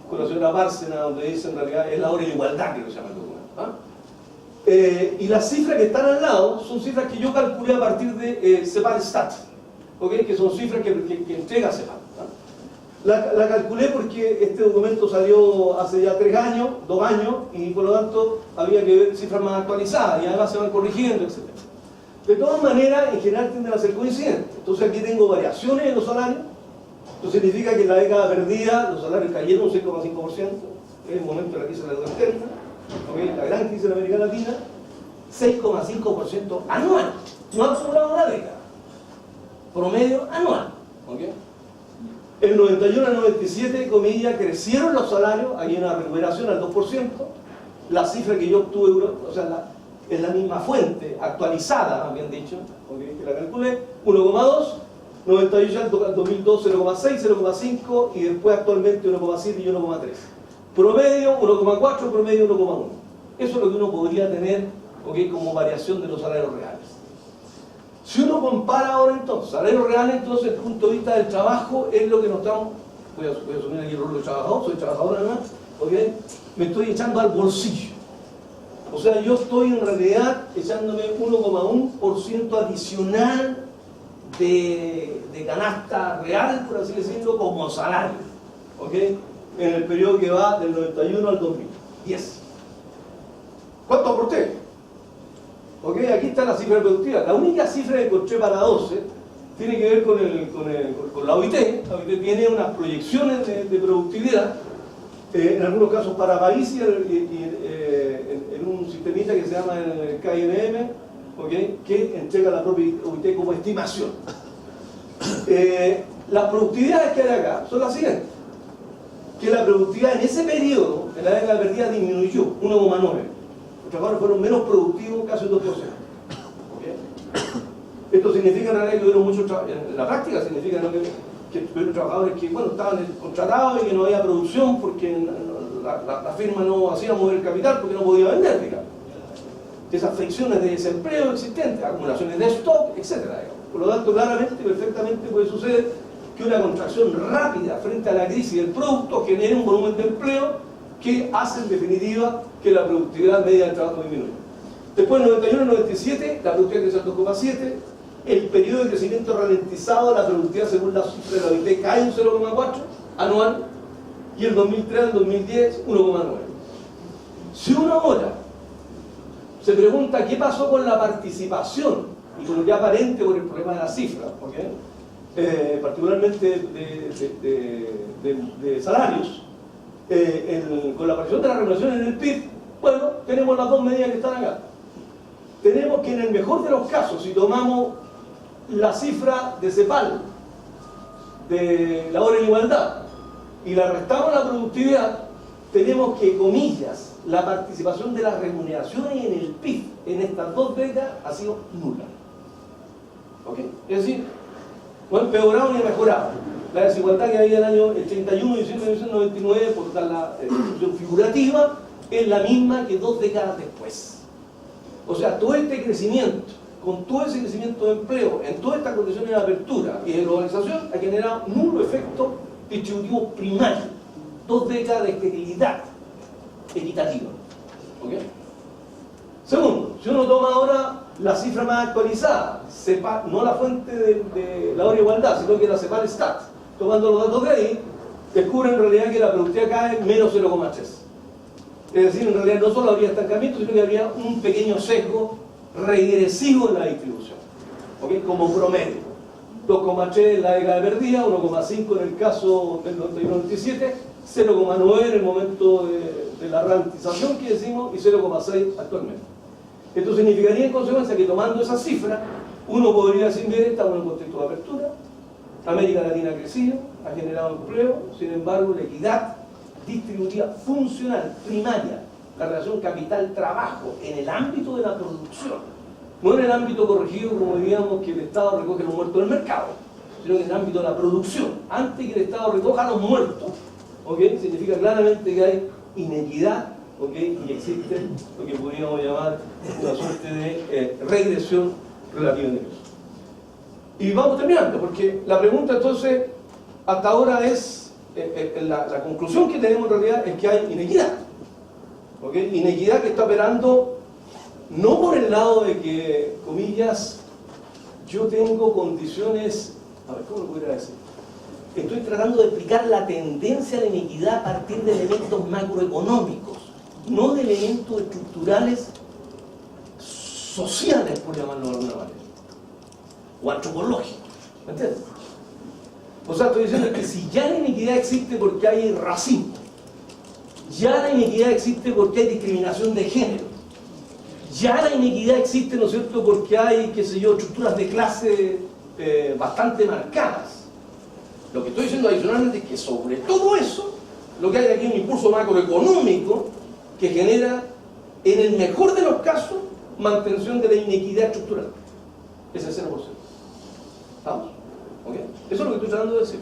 con la señora Bárcena, donde dice en realidad es la hora de la igualdad que lo llama el documento, ¿ah? Y las cifras que están al lado son cifras que yo calculé a partir de CEPAL Stat, ¿okay? Que son cifras que entrega CEPAL. La calculé porque este documento salió hace ya 2 años, y por lo tanto había que ver cifras más actualizadas y además se van corrigiendo, etc. De todas maneras, en general tienden a ser coincidentes. Entonces aquí tengo variaciones en los salarios. Esto significa que en la década perdida los salarios cayeron un 6,5%, es el momento de la crisis de la deuda externa, ¿okay? La gran crisis en América Latina, 6,5% anual, no acumulado una década, promedio anual. ¿Okay? El 91 al 97, comillas, crecieron los salarios, hay una recuperación al 2%, la cifra que yo obtuve, o sea, es la misma fuente, actualizada, habían dicho, ¿okay? Que la calculé, 1,2, 98 al 2002, 0,6, 0,5, y después actualmente 1,7 y 1,3. Promedio 1,4, promedio 1,1. Eso es lo que uno podría tener, ¿okay? Como variación de los salarios reales. Si uno compara ahora entonces, salarios reales, entonces desde el punto de vista del trabajo es lo que nos estamos, voy a asumir aquí el rol de trabajador, soy trabajador además, ¿okay? Me estoy echando al bolsillo. O sea, yo estoy en realidad echándome 1,1% adicional de canasta real, por así decirlo, como salario, ¿okay? En el periodo que va del 91 al 2010. ¿Cuánto aporté? ¿Okay? Aquí está la cifra productiva. La única cifra que encontré para 12 tiene que ver con la OIT. La OIT tiene unas proyecciones de productividad, en algunos casos para país y en un sistemita que se llama el KINM, ¿okay? Que entrega la propia OIT como estimación. Las productividades que hay acá son las siguientes. que la productividad en ese periodo, en la década perdida, disminuyó 1,9. Los trabajadores fueron menos productivos, casi un 2%. ¿Okay? Esto significa en realidad que tuvieron mucho trabajo. En la práctica significa, ¿no?, que tuvieron trabajadores que, bueno, estaban contratados y que no había producción porque la firma no hacía mover el capital porque no podía vender, digamos. Esas fricciones de desempleo existentes, acumulaciones de stock, etc. Por lo tanto, claramente, perfectamente puede suceder que una contracción rápida frente a la crisis del producto genere un volumen de empleo que hace en definitiva que la productividad media del trabajo disminuya. Después, en 91-97, la productividad creció al 2,7, el periodo de crecimiento ralentizado de la productividad según la cifra de la OIT cae un 0,4 anual, y el 2003 al 2010 1,9. Si uno ahora se pregunta qué pasó con la participación, y con lo que es aparente por el problema de las cifras, ¿okay?, particularmente de salarios, con la aparición de la remuneración en el PIB, bueno, tenemos las dos medidas que están acá. Tenemos que en el mejor de los casos, si tomamos la cifra de CEPAL, de la hora en igualdad, y la restamos a la productividad, tenemos que, comillas, la participación de las remuneraciones en el PIB en estas dos décadas ha sido nula. ¿Ok? Es decir, no ha empeorado ni ha mejorado. La desigualdad que había en el año 81 y 1999, por dar la descripción figurativa, es la misma que 2 décadas después. O sea, todo este crecimiento, con todo ese crecimiento de empleo, en todas estas condiciones de apertura y de globalización, ha generado un nulo efecto distributivo primario. 2 décadas de esterilidad equitativa. ¿Ok? Segundo, si uno toma ahora la cifra más actualizada, no la fuente de la hora de igualdad, sino que la CEPAL Stat, tomando los datos de ahí, descubre en realidad que la productividad cae menos 0,3. Es decir, en realidad no solo habría estancamiento, sino que habría un pequeño sesgo regresivo en la distribución, ¿okay?, como promedio. 2,3 en la década perdida, 1,5 en el caso del 91-97, 0,9 en el momento de la ralentización que decimos y 0,6 actualmente. Esto significaría en consecuencia que tomando esa cifra, uno podría decir, bien, estamos en un contexto de apertura, América Latina ha crecido, ha generado empleo, sin embargo la equidad distributiva funcional, primaria, la relación capital-trabajo en el ámbito de la producción, no en el ámbito corregido como diríamos que el Estado recoge los muertos del mercado, sino en el ámbito de la producción. Antes que el Estado recoja los muertos, ¿okay?, significa claramente que hay inequidad, ¿okay?, y existe lo que podríamos llamar una suerte de regresión relativa de eso. Y vamos terminando, porque la pregunta entonces hasta ahora es, la conclusión que tenemos en realidad es que hay inequidad, ¿okay?, inequidad que está operando no por el lado de que, comillas, yo tengo condiciones, a ver, ¿cómo lo pudiera decir? Estoy tratando de explicar la tendencia a la inequidad a partir de elementos macroeconómicos, no de elementos estructurales sociales, por llamarlo de alguna manera, o antropológicos, ¿me entiendes? O sea, estoy diciendo que si ya la inequidad existe porque hay racismo, ya la inequidad existe porque hay discriminación de género, ya la inequidad existe, ¿no es cierto?, porque hay, qué sé yo, estructuras de clase bastante marcadas. Lo que estoy diciendo adicionalmente es que sobre todo eso, lo que hay aquí es un impulso macroeconómico que genera, en el mejor de los casos, mantención de la inequidad estructural. Ese es el 0%. ¿Estamos? ¿Ok? Eso es lo que estoy tratando de decir.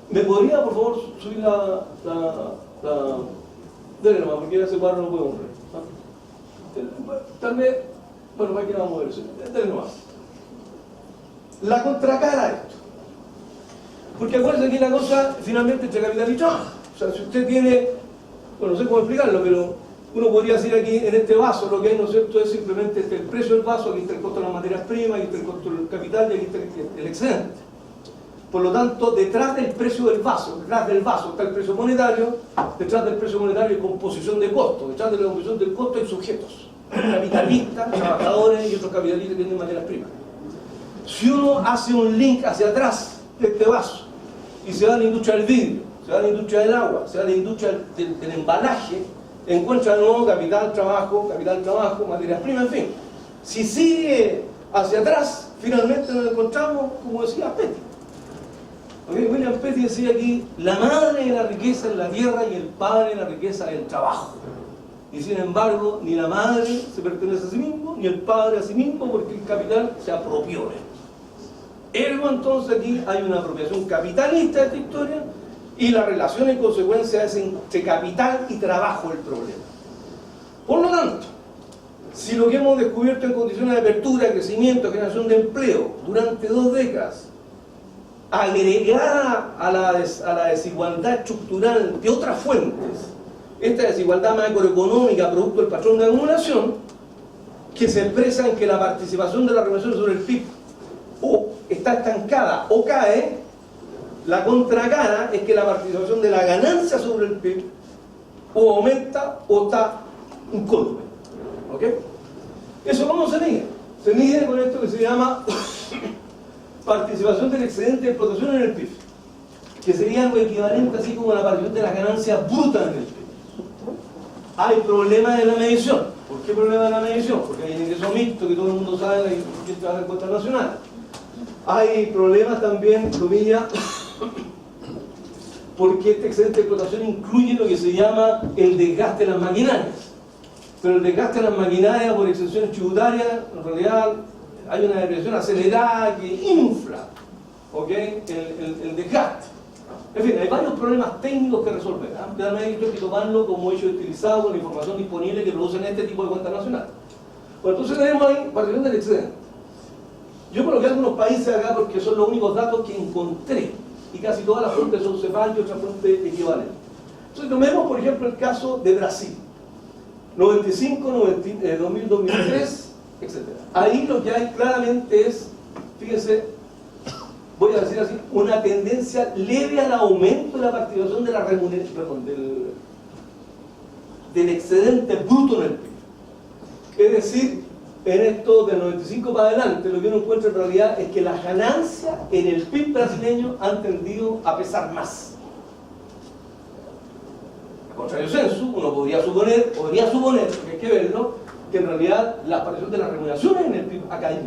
¿Me podría, por favor, subir la dele nomás, porque ese cuadro no puedo mover. Tal vez, bueno, para que vamos a mover eso. Dele nomás. La contracara a esto. Porque acuérdense que la cosa, finalmente, entre capital y trabajo. O sea, si usted tiene, bueno, no sé cómo explicarlo, pero uno podría decir aquí, en este vaso, lo que hay, ¿no es cierto?, es simplemente el precio del vaso, aquí está el costo de las materias primas, aquí está el costo del capital y aquí está el excedente. Por lo tanto, detrás del precio del vaso, detrás del vaso está el precio monetario, detrás del precio monetario hay composición de costos, detrás de la composición del costo hay sujetos, capitalistas, trabajadores y otros capitalistas que tienen materias primas. Si uno hace un link hacia atrás de este vaso y se va a la industria del vidrio, se va a la industria del agua, se va a la industria del embalaje, encuentra de nuevo capital, trabajo, materias primas, en fin. Si sigue hacia atrás, finalmente nos encontramos, como decía Petty, ¿Okay? William Petty decía aquí, la madre de la riqueza es la tierra y el padre de la riqueza es el trabajo. Y sin embargo, ni la madre se pertenece a sí mismo, ni el padre a sí mismo, porque el capital se apropió de él. Ergo, entonces aquí hay una apropiación capitalista de esta historia, y la relación en consecuencia es entre capital y trabajo el problema. Por lo tanto, si lo que hemos descubierto en condiciones de apertura, crecimiento, generación de empleo durante 2 décadas, agregada a la desigualdad estructural de otras fuentes, esta desigualdad macroeconómica producto del patrón de acumulación, que se expresa en que la participación de la remuneración sobre el PIB o está estancada o cae, la contracara es que la participación de la ganancia sobre el PIB o aumenta o está incólume. ¿Ok? ¿Eso cómo se mide? Se mide con esto que se llama participación del excedente de explotación en el PIB, que sería algo equivalente así como la participación de las ganancias brutas en el PIB. Hay problemas en la medición. ¿Por qué problema en la medición? Porque hay ingreso mixto que todo el mundo sabe que trabaja en cuentas nacionales. Hay problemas también, comillas, porque este excedente de explotación incluye lo que se llama el desgaste de las maquinarias. Pero el desgaste de las maquinarias por exenciones tributarias, en realidad hay una depresión acelerada que infla, ¿ok?, el desgaste. En fin, hay varios problemas técnicos que resolver. Ampliamente hay que tomarlo como hecho utilizado con la información disponible que producen este tipo de cuentas nacionales. Bueno, entonces tenemos ahí participación del excedente. Yo coloqué algunos países acá porque son los únicos datos que encontré, y casi todas las fuentes son CEPAL y otras fuentes equivalentes. Entonces tomemos por ejemplo el caso de Brasil, 95, 2000, 2003, etc. Ahí lo que hay claramente es, fíjense, voy a decir así, una tendencia leve al aumento de la participación de la remuneración, perdón, del excedente bruto en el PIB. Es decir, en esto del 95 para adelante, lo que uno encuentra en realidad es que las ganancias en el PIB brasileño han tendido a pesar más. A contrario censo, uno podría suponer, porque hay que verlo, que en realidad la aparición de las remuneraciones en el PIB ha caído.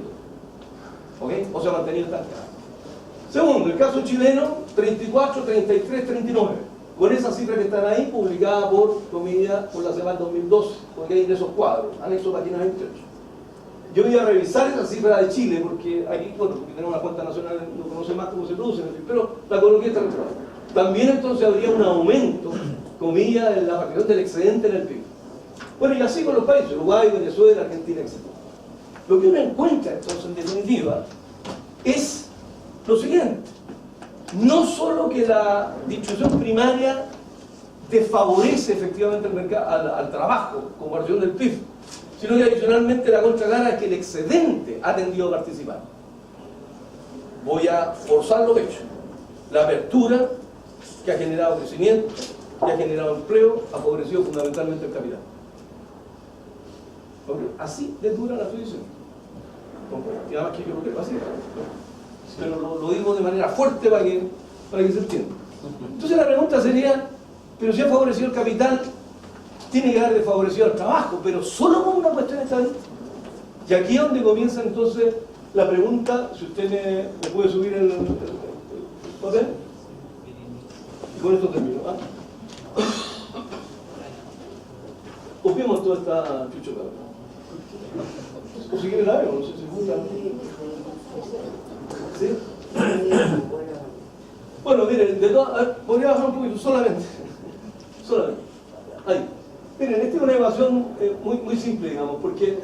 ¿Ok? O se ha mantenido estancada. Segundo, el caso chileno, 34, 33, 39. Con esas cifras que están ahí, publicadas por la CEPAL 2012, porque hay de esos cuadros, anexo página 28. Yo voy a revisar esa cifra de Chile, porque aquí, bueno, porque tenemos una cuenta nacional, no conoce más cómo se produce, pero la coloqué esta vez. También entonces habría un aumento, comillas, en la participación del excedente en el PIB. Bueno, y así con los países, Uruguay, Venezuela, Argentina, etc. Lo que uno encuentra, entonces, en definitiva, es lo siguiente: no solo que la distribución primaria desfavorece efectivamente el mercado, al trabajo como participación del PIB, sino que adicionalmente la contracara es que el excedente ha tendido a participar. Voy a forzar lo hecho. La apertura, que ha generado crecimiento, que ha generado empleo, ha favorecido fundamentalmente el capital. Así de dura la tradición. Y además que yo creo que va así. Pero lo digo de manera fuerte para que se entienda. Entonces la pregunta sería, pero si ha favorecido el capital, tiene que haber desfavorecido al trabajo, pero solo con una cuestión estadística. Y aquí es donde comienza entonces la pregunta, si usted me puede subir el papel. Y con esto termino. Copiemos toda esta chuchoca. O si quiere la veo, no sé si gusta. ¿Sí? Bueno, miren, podría bajar un poquito, solamente. Ahí. Miren, esta es una evaluación muy simple, digamos, porque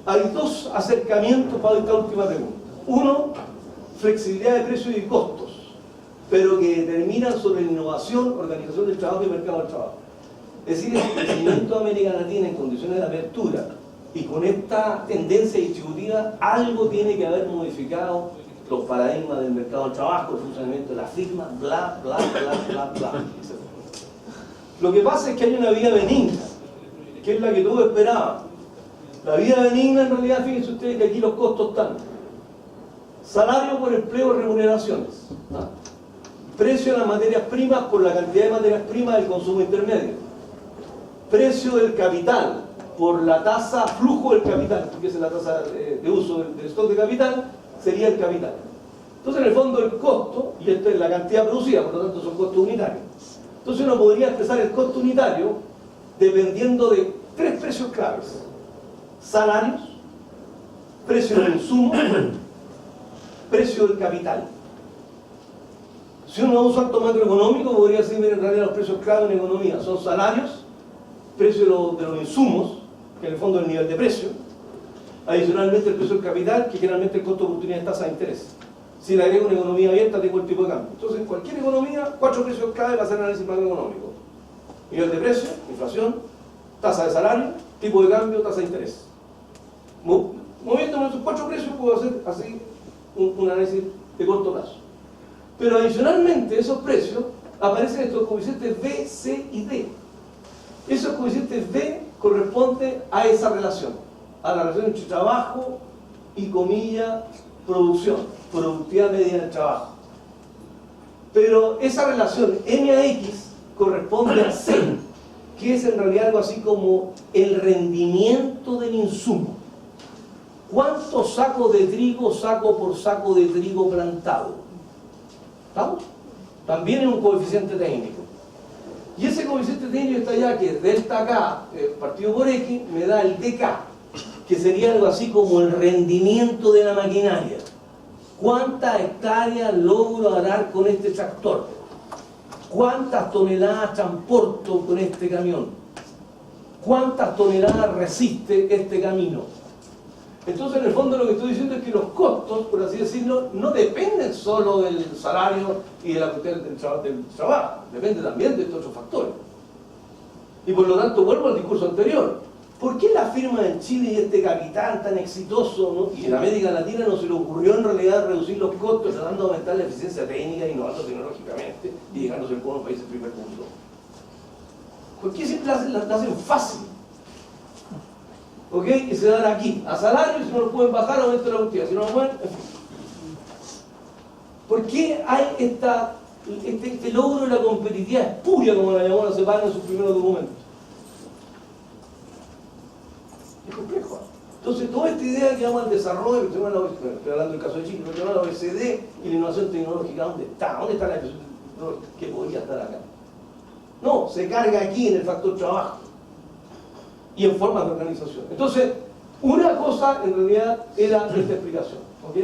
hay dos acercamientos para esta última pregunta. Uno, flexibilidad de precios y costos, pero que determinan sobre innovación, organización del trabajo y mercado del trabajo. Es decir, el crecimiento de América Latina en condiciones de apertura y con esta tendencia distributiva, algo tiene que haber modificado los paradigmas del mercado del trabajo, el funcionamiento de las firmas, bla, bla, bla, bla, bla, etc. Lo que pasa es que hay una vía benigna, que es la que todos esperaban. La vía benigna, en realidad, fíjense ustedes que aquí los costos están: salario por empleo, remuneraciones, precio de las materias primas por la cantidad de materias primas del consumo intermedio, precio del capital por la tasa flujo del capital, que es la tasa de uso del stock de capital, sería el capital. Entonces, en el fondo, el costo, y esta es la cantidad producida, por lo tanto son costos unitarios. Entonces uno podría expresar el costo unitario dependiendo de tres precios claves: salarios, precio del insumo, precio del capital. Si uno usa alto macroeconómico, podría decir, en realidad los precios clave en economía son salarios, precio de los insumos, que en el fondo es el nivel de precio, adicionalmente el precio del capital, que generalmente el costo de oportunidad es tasa de interés. Si le agrego una economía abierta, tengo el tipo de cambio. Entonces, en cualquier economía, 4 precios clave para hacer análisis macroeconómico: nivel de precio, inflación, tasa de salario, tipo de cambio, tasa de interés. Moviéndome esos 4 precios, puedo hacer así un análisis de corto plazo. Pero adicionalmente, esos precios, aparecen estos coeficientes B, C y D. Esos coeficientes B corresponden a esa relación, a la relación entre trabajo y, comilla, producción, productividad media del trabajo. Pero esa relación M a X corresponde a C, que es en realidad algo así como el rendimiento del insumo. ¿Cuántos sacos de trigo saco por saco de trigo plantado? ¿Estamos? También es un coeficiente técnico. Y ese coeficiente técnico está allá, que es delta K partido por X, me da el DK, que sería algo así como el rendimiento de la maquinaria. ¿Cuántas hectáreas logro arar con este tractor? ¿Cuántas toneladas transporto con este camión? ¿Cuántas toneladas resiste este camino? Entonces, en el fondo, lo que estoy diciendo es que los costos, por así decirlo, no dependen solo del salario y de la cuestión del trabajo, depende también de estos otros factores. Y por lo tanto, vuelvo al discurso anterior. ¿Por qué la firma en Chile y este capital tan exitoso, ¿no? Y en América Latina no se le ocurrió en realidad reducir los costos, tratando de aumentar la eficiencia técnica, innovando tecnológicamente y llegándose a algunos países del primer mundo? ¿Por qué siempre la hacen fácil? ¿Ok? Y se dan aquí, a salario, y si no lo pueden bajar, aumento la productividad. Si no lo pueden, en fin. ¿Por qué hay este logro de la competitividad espuria, como la llamó la CEPAL en sus primeros documentos? Es complejo. Entonces, toda esta idea que llama el desarrollo, estoy hablando del caso de Chile, pero la OECD y la innovación tecnológica, ¿dónde está? ¿Dónde está la innovación tecnológica que podría estar acá? No, se carga aquí en el factor trabajo y en formas de organización. Entonces, una cosa en realidad era esta explicación, ¿ok?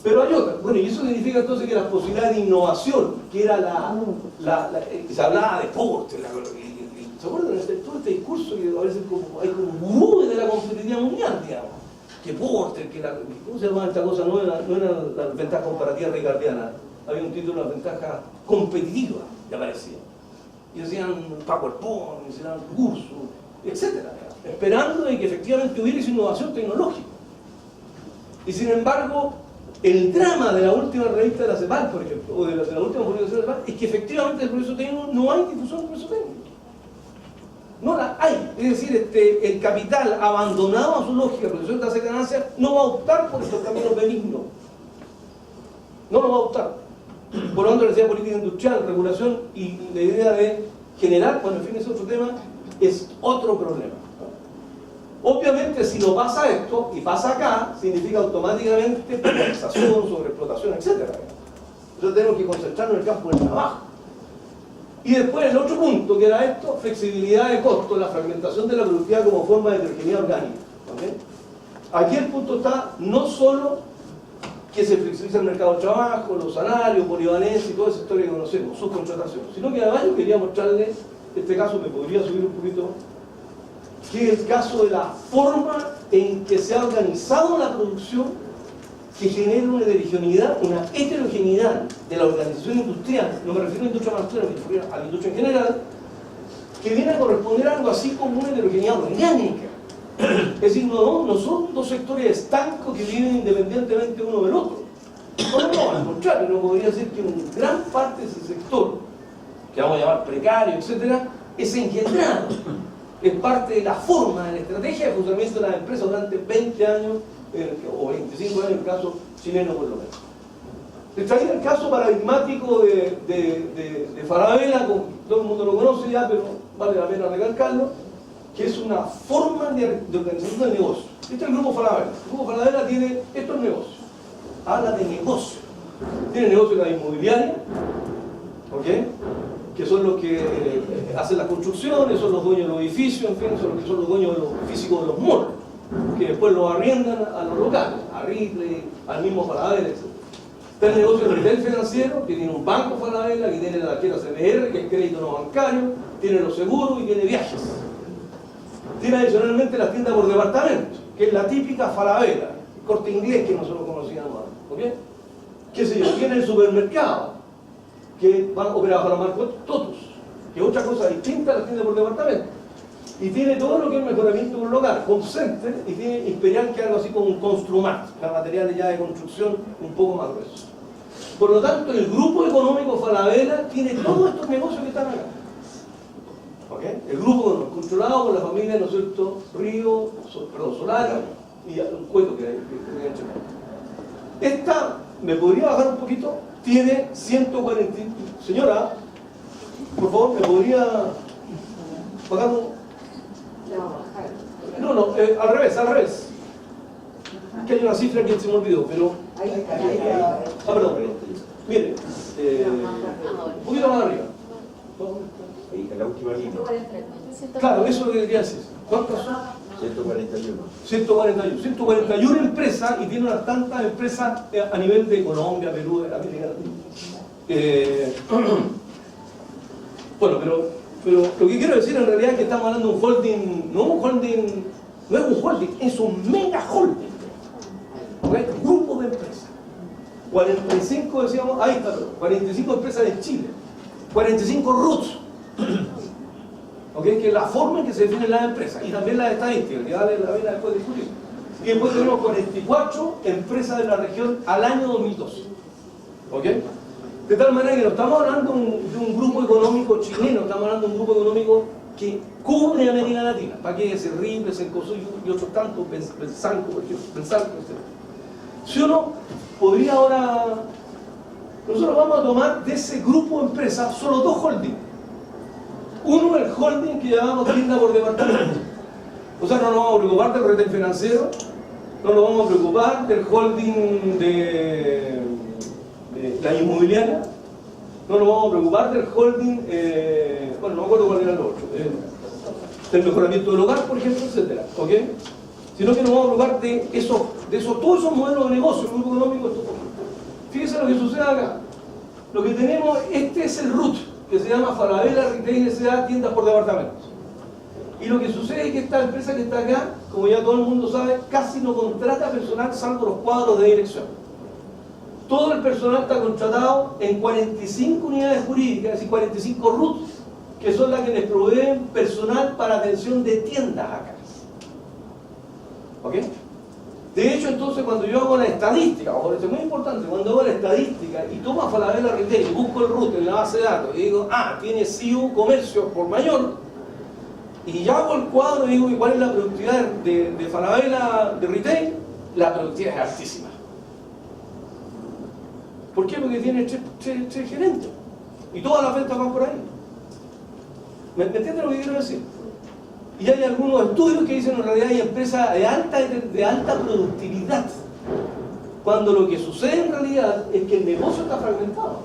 Pero hay otra. Bueno, y eso significa entonces que las posibilidades de innovación, que era se hablaba de deporte, ¿se acuerdan de todo este discurso que a veces hay como gurúes de la competitividad mundial, digamos? Que Porter, ¿cómo se llamaba esta cosa? No era la ventaja comparativa ricardiana, había un título, la ventaja competitiva, ya parecía. Y decían PowerPoint, decían cursos, etcétera, esperando de que efectivamente hubiera esa innovación tecnológica. Y sin embargo, el drama de la última revista de la CEPAL, por ejemplo, o de la última publicación de la CEPAL, es que efectivamente el progreso técnico no hay difusión del progreso técnico. No la hay. Es decir, el capital abandonado a su lógica, producción de tasa de ganancias, no va a optar por estos caminos benignos. No lo va a optar. Por lo tanto, la necesidad política industrial, regulación y la idea de generar, bueno, en fin, ese otro tema, es otro problema. Obviamente, si no pasa esto y pasa acá, significa automáticamente precarización, sobreexplotación, etc. Entonces tenemos que concentrarnos en el campo del trabajo. Y después el otro punto, que era esto, flexibilidad de costo, la fragmentación de la productividad como forma de heterogeneidad orgánica. ¿Okay? Aquí el punto está no solo que se flexibiliza el mercado de trabajo, los salarios, polivalencia y toda esa historia que conocemos, subcontratación, sino que además yo quería mostrarles, este caso me podría subir un poquito, que es el caso de la forma en que se ha organizado la producción, que genera una heterogeneidad de la organización industrial, no me refiero a la industria manufacturera, me refiero a la industria en general, que viene a corresponder a algo así como una heterogeneidad orgánica. Es decir, no son dos sectores estancos que viven independientemente uno del otro. No, al contrario, no podría decir que una gran parte de ese sector, que vamos a llamar precario, etcétera, es engendrado. Es parte de la forma, de la estrategia de funcionamiento de las empresas durante 20 años, o 25 años en el caso chileno por lo menos. Les traía el caso paradigmático de Falabella, todo el mundo lo conoce ya, pero vale la pena recalcarlo, que es una forma de organización del negocio. Este es el grupo Falabella. El grupo Falabella tiene estos negocios. Habla de negocio. Tiene negocio de la inmobiliaria, ¿ok? Que son los que hacen las construcciones, son los dueños de los edificios, en fin, son los dueños de los físicos de los malls, que después los arriendan a los locales, a Ripley, al mismo Falabella, etc. Está el negocio de retail financiero, que tiene un banco Falabella, que tiene la tarjeta CBR, que es crédito no bancario, tiene los seguros y tiene viajes. Tiene adicionalmente la tienda por departamento, que es la típica Falabella, el Corte Inglés que nosotros conocíamos, ¿ok? ¿Qué sé yo? Tiene el supermercado, que van operados por la marca Totus, que es otra cosa distinta a la tienda por departamento. Y tiene todo lo que es mejoramiento de un local, Home Center, y tiene Imperial, que es algo así como un Construmat, para materiales ya de construcción un poco más gruesos. Por lo tanto, el grupo económico Falabella tiene todos estos negocios que están acá. ¿Okay? El grupo controlado por la familia, ¿no es cierto?, Río, Solari y un cuento que hay esta, ¿me podría bajar un poquito? Tiene 140... Señora, por favor, ¿me podría bajar un...? No, al revés. Que hay una cifra que se me olvidó, pero... perdón. Mire, un poquito más arriba. Ahí, en la última línea. Claro, eso es lo que quería decir. ¿Cuántos son? 141. 141 empresas, y tiene unas tantas empresas a nivel de Colombia, Perú, América Latina. Bueno, pero lo que quiero decir en realidad es que estamos hablando de un holding, no es un holding, es un mega holding. ¿Okay? Grupo de empresas. 45, decíamos, ahí está, 45 empresas de Chile, 45 RUTs. ¿Okay? Que es la forma en que se definen las empresas y también las estadísticas, que vale la pena después discutir. Y después tenemos 44 empresas de la región al año 2012. ¿Okay? De tal manera que no estamos hablando de un grupo económico chileno, estamos hablando de un grupo económico que cubre América Latina. ¿Para qué? Cerripe, Cencosud y otros tantos, Pensanco, por ejemplo, etc. Si uno podría ahora, nosotros vamos a tomar de ese grupo de empresas solo dos holdings. Uno, el holding que llamamos tienda por departamento. O sea, no nos vamos a preocupar del retail financiero, no nos vamos a preocupar del holding de la inmobiliaria, no nos vamos a preocupar del holding, bueno, no me acuerdo cuál era el otro, del mejoramiento del hogar, por ejemplo, etc. ¿Ok? Sino que nos vamos a preocupar de todos esos modelos de negocio, el grupo económico. Fíjense lo que sucede acá. Lo que tenemos, este es el RUT, que se llama Falabella Retail S.A. Tiendas por Departamentos. Y lo que sucede es que esta empresa que está acá, como ya todo el mundo sabe, casi no contrata personal salvo los cuadros de dirección. Todo el personal está contratado en 45 unidades jurídicas, es decir, 45 RUT, que son las que les proveen personal para atención de tiendas acá. ¿Ok? De hecho, entonces, cuando yo hago la estadística, ojo, esto es muy importante, cuando hago la estadística y tomo a Falabella Retail y busco el RUT en la base de datos y digo, tiene CIU comercio por mayor, y ya hago el cuadro y digo, ¿cuál es la productividad de Falabella de Retail? La productividad es altísima. ¿Por qué? Porque tiene tres gerentes y todas las ventas van por ahí. ¿Me entienden lo que quiero decir? Y hay algunos estudios que dicen en realidad hay empresas de alta productividad, cuando lo que sucede en realidad es que el negocio está fragmentado.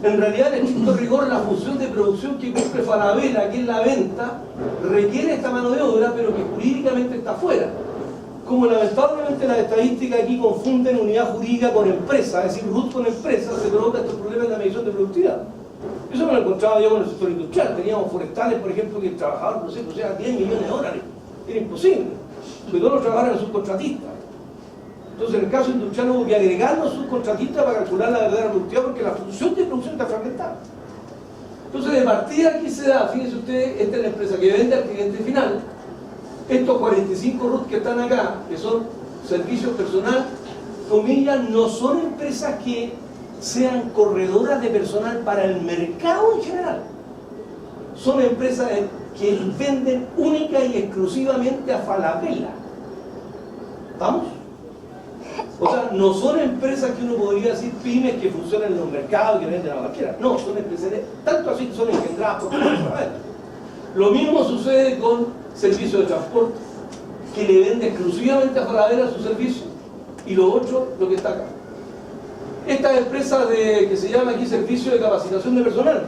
En realidad, en estricto rigor, la función de producción que cumple Falabella, que es la venta, requiere esta mano de obra, pero que jurídicamente está fuera. Como lamentablemente las estadísticas aquí confunden unidad jurídica con empresa, es decir, RUT con empresa, se provoca estos problemas en la medición de productividad. Eso me lo encontraba yo con el sector industrial. Teníamos forestales, por ejemplo, que el trabajador por cierto, sea 10 millones de dólares. Era imposible. Sobre todo los trabajadores eran subcontratistas. Entonces, en el caso industrial hubo que agregar los subcontratistas para calcular la verdadera productividad, porque la función de producción está fragmentada. Entonces, de partida aquí se da, fíjense ustedes, esta es la empresa que vende al cliente final. Estos 45 RUT que están acá, que son servicios personal, comillas, no son empresas que sean corredoras de personal para el mercado en general. Son empresas que venden única y exclusivamente a Falabella. ¿Estamos? O sea, no son empresas que uno podría decir pymes que funcionan en los mercados y que venden a cualquiera. No, son empresas, tanto así que son engendradas por Falabella. Lo mismo sucede con servicios de transporte, que le vende exclusivamente a Falabella su servicio, y lo otro, lo que está acá. Estas empresas que se llama aquí servicio de capacitación de personal,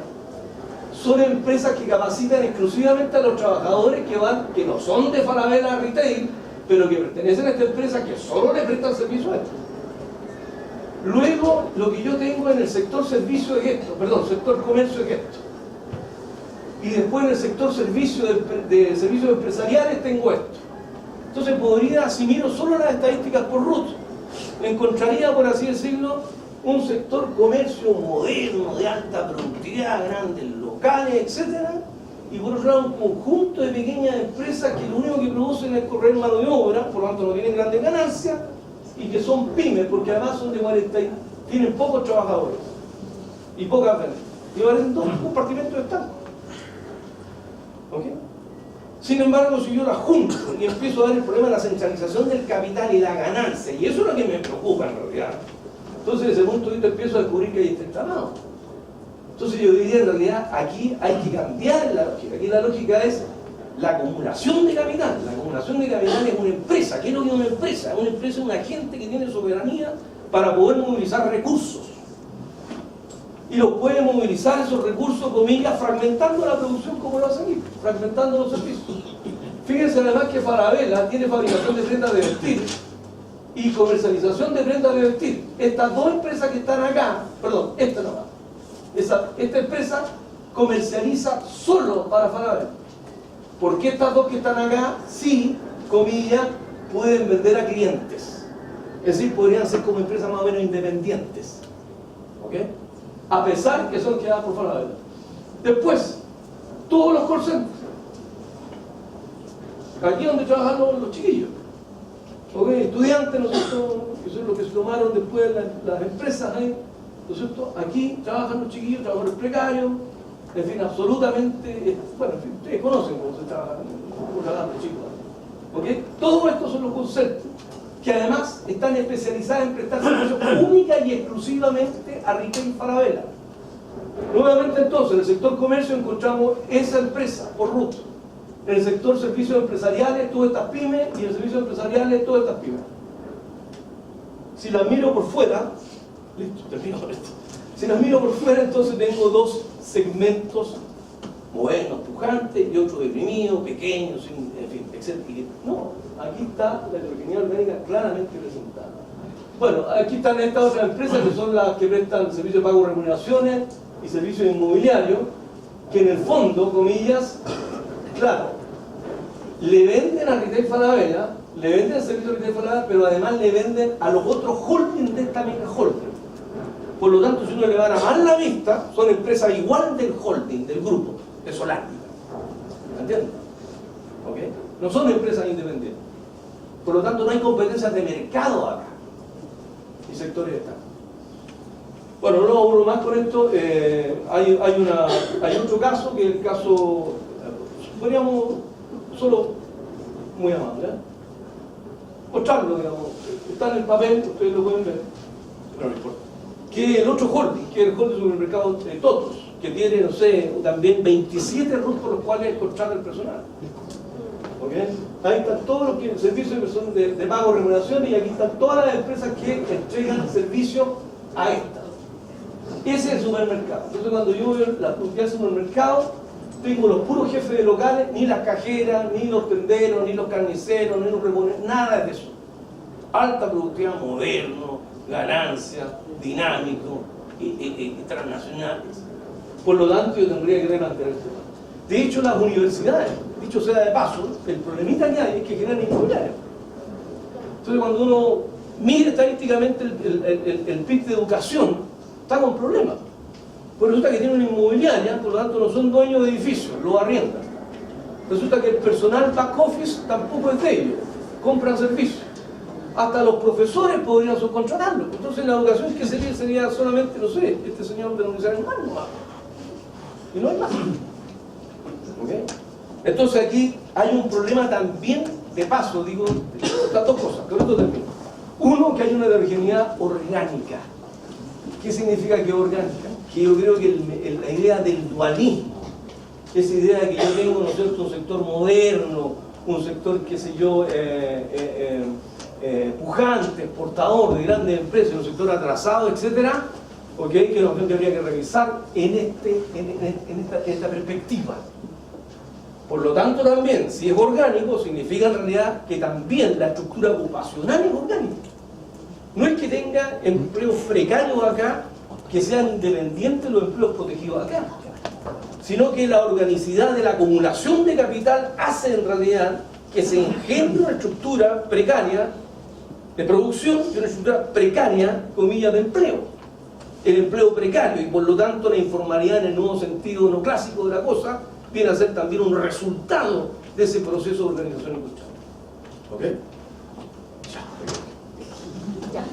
son empresas que capacitan exclusivamente a los trabajadores que no son de Falabella Retail, pero que pertenecen a esta empresa que solo le prestan servicio a esto. Luego, lo que yo tengo en el sector servicio de esto, perdón, sector comercio de esto. Y después en el sector servicios empresariales tengo esto. Entonces podría, si miro solo las estadísticas por RUT, encontraría, por así decirlo, un sector comercio moderno, de alta productividad, grandes locales, etc. Y por otro lado un conjunto de pequeñas empresas que lo único que producen es correr mano de obra, por lo tanto no tienen grandes ganancias, y que son pymes, porque además son de 40, tienen pocos trabajadores y pocas ventas. Y parecen dos compartimentos de Estado. ¿Okay? Sin embargo, si yo la junto y empiezo a ver el problema de la centralización del capital y la ganancia, y eso es lo que me preocupa en realidad, entonces desde ese punto de vista empiezo a descubrir que hay este entramado. Entonces yo diría, en realidad, aquí hay que cambiar la lógica. Aquí la lógica es la acumulación de capital. La acumulación de capital es una empresa. ¿Qué es lo que es una empresa? Una empresa es un agente que tiene soberanía para poder movilizar recursos. Y los puede movilizar esos recursos, comillas, fragmentando la producción como lo hacen aquí, fragmentando los servicios. Fíjense además que Falabella tiene fabricación de prendas de vestir y comercialización de prendas de vestir. Estas dos empresas que están acá, perdón, esta no va. Esta empresa comercializa solo para Falabella. Porque estas dos que están acá, sí, comillas, pueden vender a clientes. Es decir, podrían ser como empresas más o menos independientes. ¿Ok? A pesar que son quedadas por Falabella. Después, todos los call centers. Aquí donde trabajan los chiquillos. ¿Ok? Estudiantes, ¿no es cierto? Que son los que se tomaron después las empresas, ¿eh? ¿No es cierto? Aquí trabajan los chiquillos, trabajadores precarios, en fin, absolutamente, bueno, en fin, ustedes conocen cómo se trabaja, cómo trabajan los chicos. ¿Ok? Todos estos son los conceptos que además están especializados en prestar servicios única y exclusivamente a Retail Falabella. Nuevamente entonces, en el sector comercio encontramos esa empresa por RUT. En el sector servicios empresariales, todas estas pymes, y en el servicio empresariales, todas estas pymes. Si las miro por fuera, listo, termino con esto. Si las miro por fuera, entonces tengo dos segmentos modernos, pujantes, y otro deprimido, pequeños, en fin, etc. No, aquí está la heterogeneidad orgánica claramente presentada. Bueno, aquí están estas otras empresas que son las que prestan servicios de pago de remuneraciones y servicios inmobiliarios, que en el fondo, comillas, claro, le venden a Retail Falabella, le venden el servicio de Retail Falabella, pero además le venden a los otros holdings de esta misma holding. Por lo tanto, si uno le va a mal la vista, son empresas igual del holding, del grupo, de Solártica. ¿Entienden? ¿Ok? No son empresas independientes. Por lo tanto, no hay competencias de mercado acá. Y sectores están. Bueno, no aburro más con esto. Hay otro caso, que es el caso, podríamos, solo muy amable, mostrarlo, digamos. Está en el papel, ustedes lo pueden ver. Pero no importa. Que el otro holding, que es el holding supermercado de Totos, que tiene, no sé, también 27 RUT por los cuales contrata el personal. ¿Okay? Ahí están todos los servicios de pago, remuneración, y aquí están todas las empresas que entregan servicio a estas. Ese es el supermercado. Entonces cuando yo veo la publicidad del supermercado, tengo los puros jefes de locales, ni las cajeras, ni los tenderos, ni los carniceros, ni los reponedores, nada de eso. Alta productividad, moderno, ganancia, dinámico y transnacionales. Por lo tanto, yo tendría que replantear el tema. De hecho, las universidades, dicho sea de paso, el problemita que hay es que generan inmobiliarios. Entonces, cuando uno mira estadísticamente el PIB de educación, está con problemas. Pues resulta que tienen una inmobiliaria, por lo tanto no son dueños de edificios, lo arriendan. Resulta que el personal back office tampoco es de ellos, compran servicios. Hasta los profesores podrían subcontratarlo. Entonces la educación que sería solamente, no sé, este señor de la Universidad de Humano, y no hay más. ¿Okay? Entonces aquí hay un problema también, de paso, digo, estas dos cosas, con esto termino. Uno, que hay una heterogeneidad orgánica. ¿Qué significa que es orgánica? Que yo creo que la idea del dualismo, esa idea de que yo tengo, ¿no es cierto?, un sector moderno, un sector, qué sé yo, pujante, exportador de grandes empresas en un sector atrasado, etcétera, que es una cuestión que habría que revisar en esta perspectiva. Por lo tanto, también, si es orgánico, significa en realidad que también la estructura ocupacional es orgánica. No es que tenga empleos precarios acá, que sean independientes de los empleos protegidos acá, sino que la organicidad de la acumulación de capital hace en realidad que se engendre una estructura precaria de producción y una estructura precaria, comillas, de empleo. El empleo precario y por lo tanto la informalidad en el nuevo sentido no clásico de la cosa viene a ser también un resultado de ese proceso de organización industrial. ¿Ok? Ya.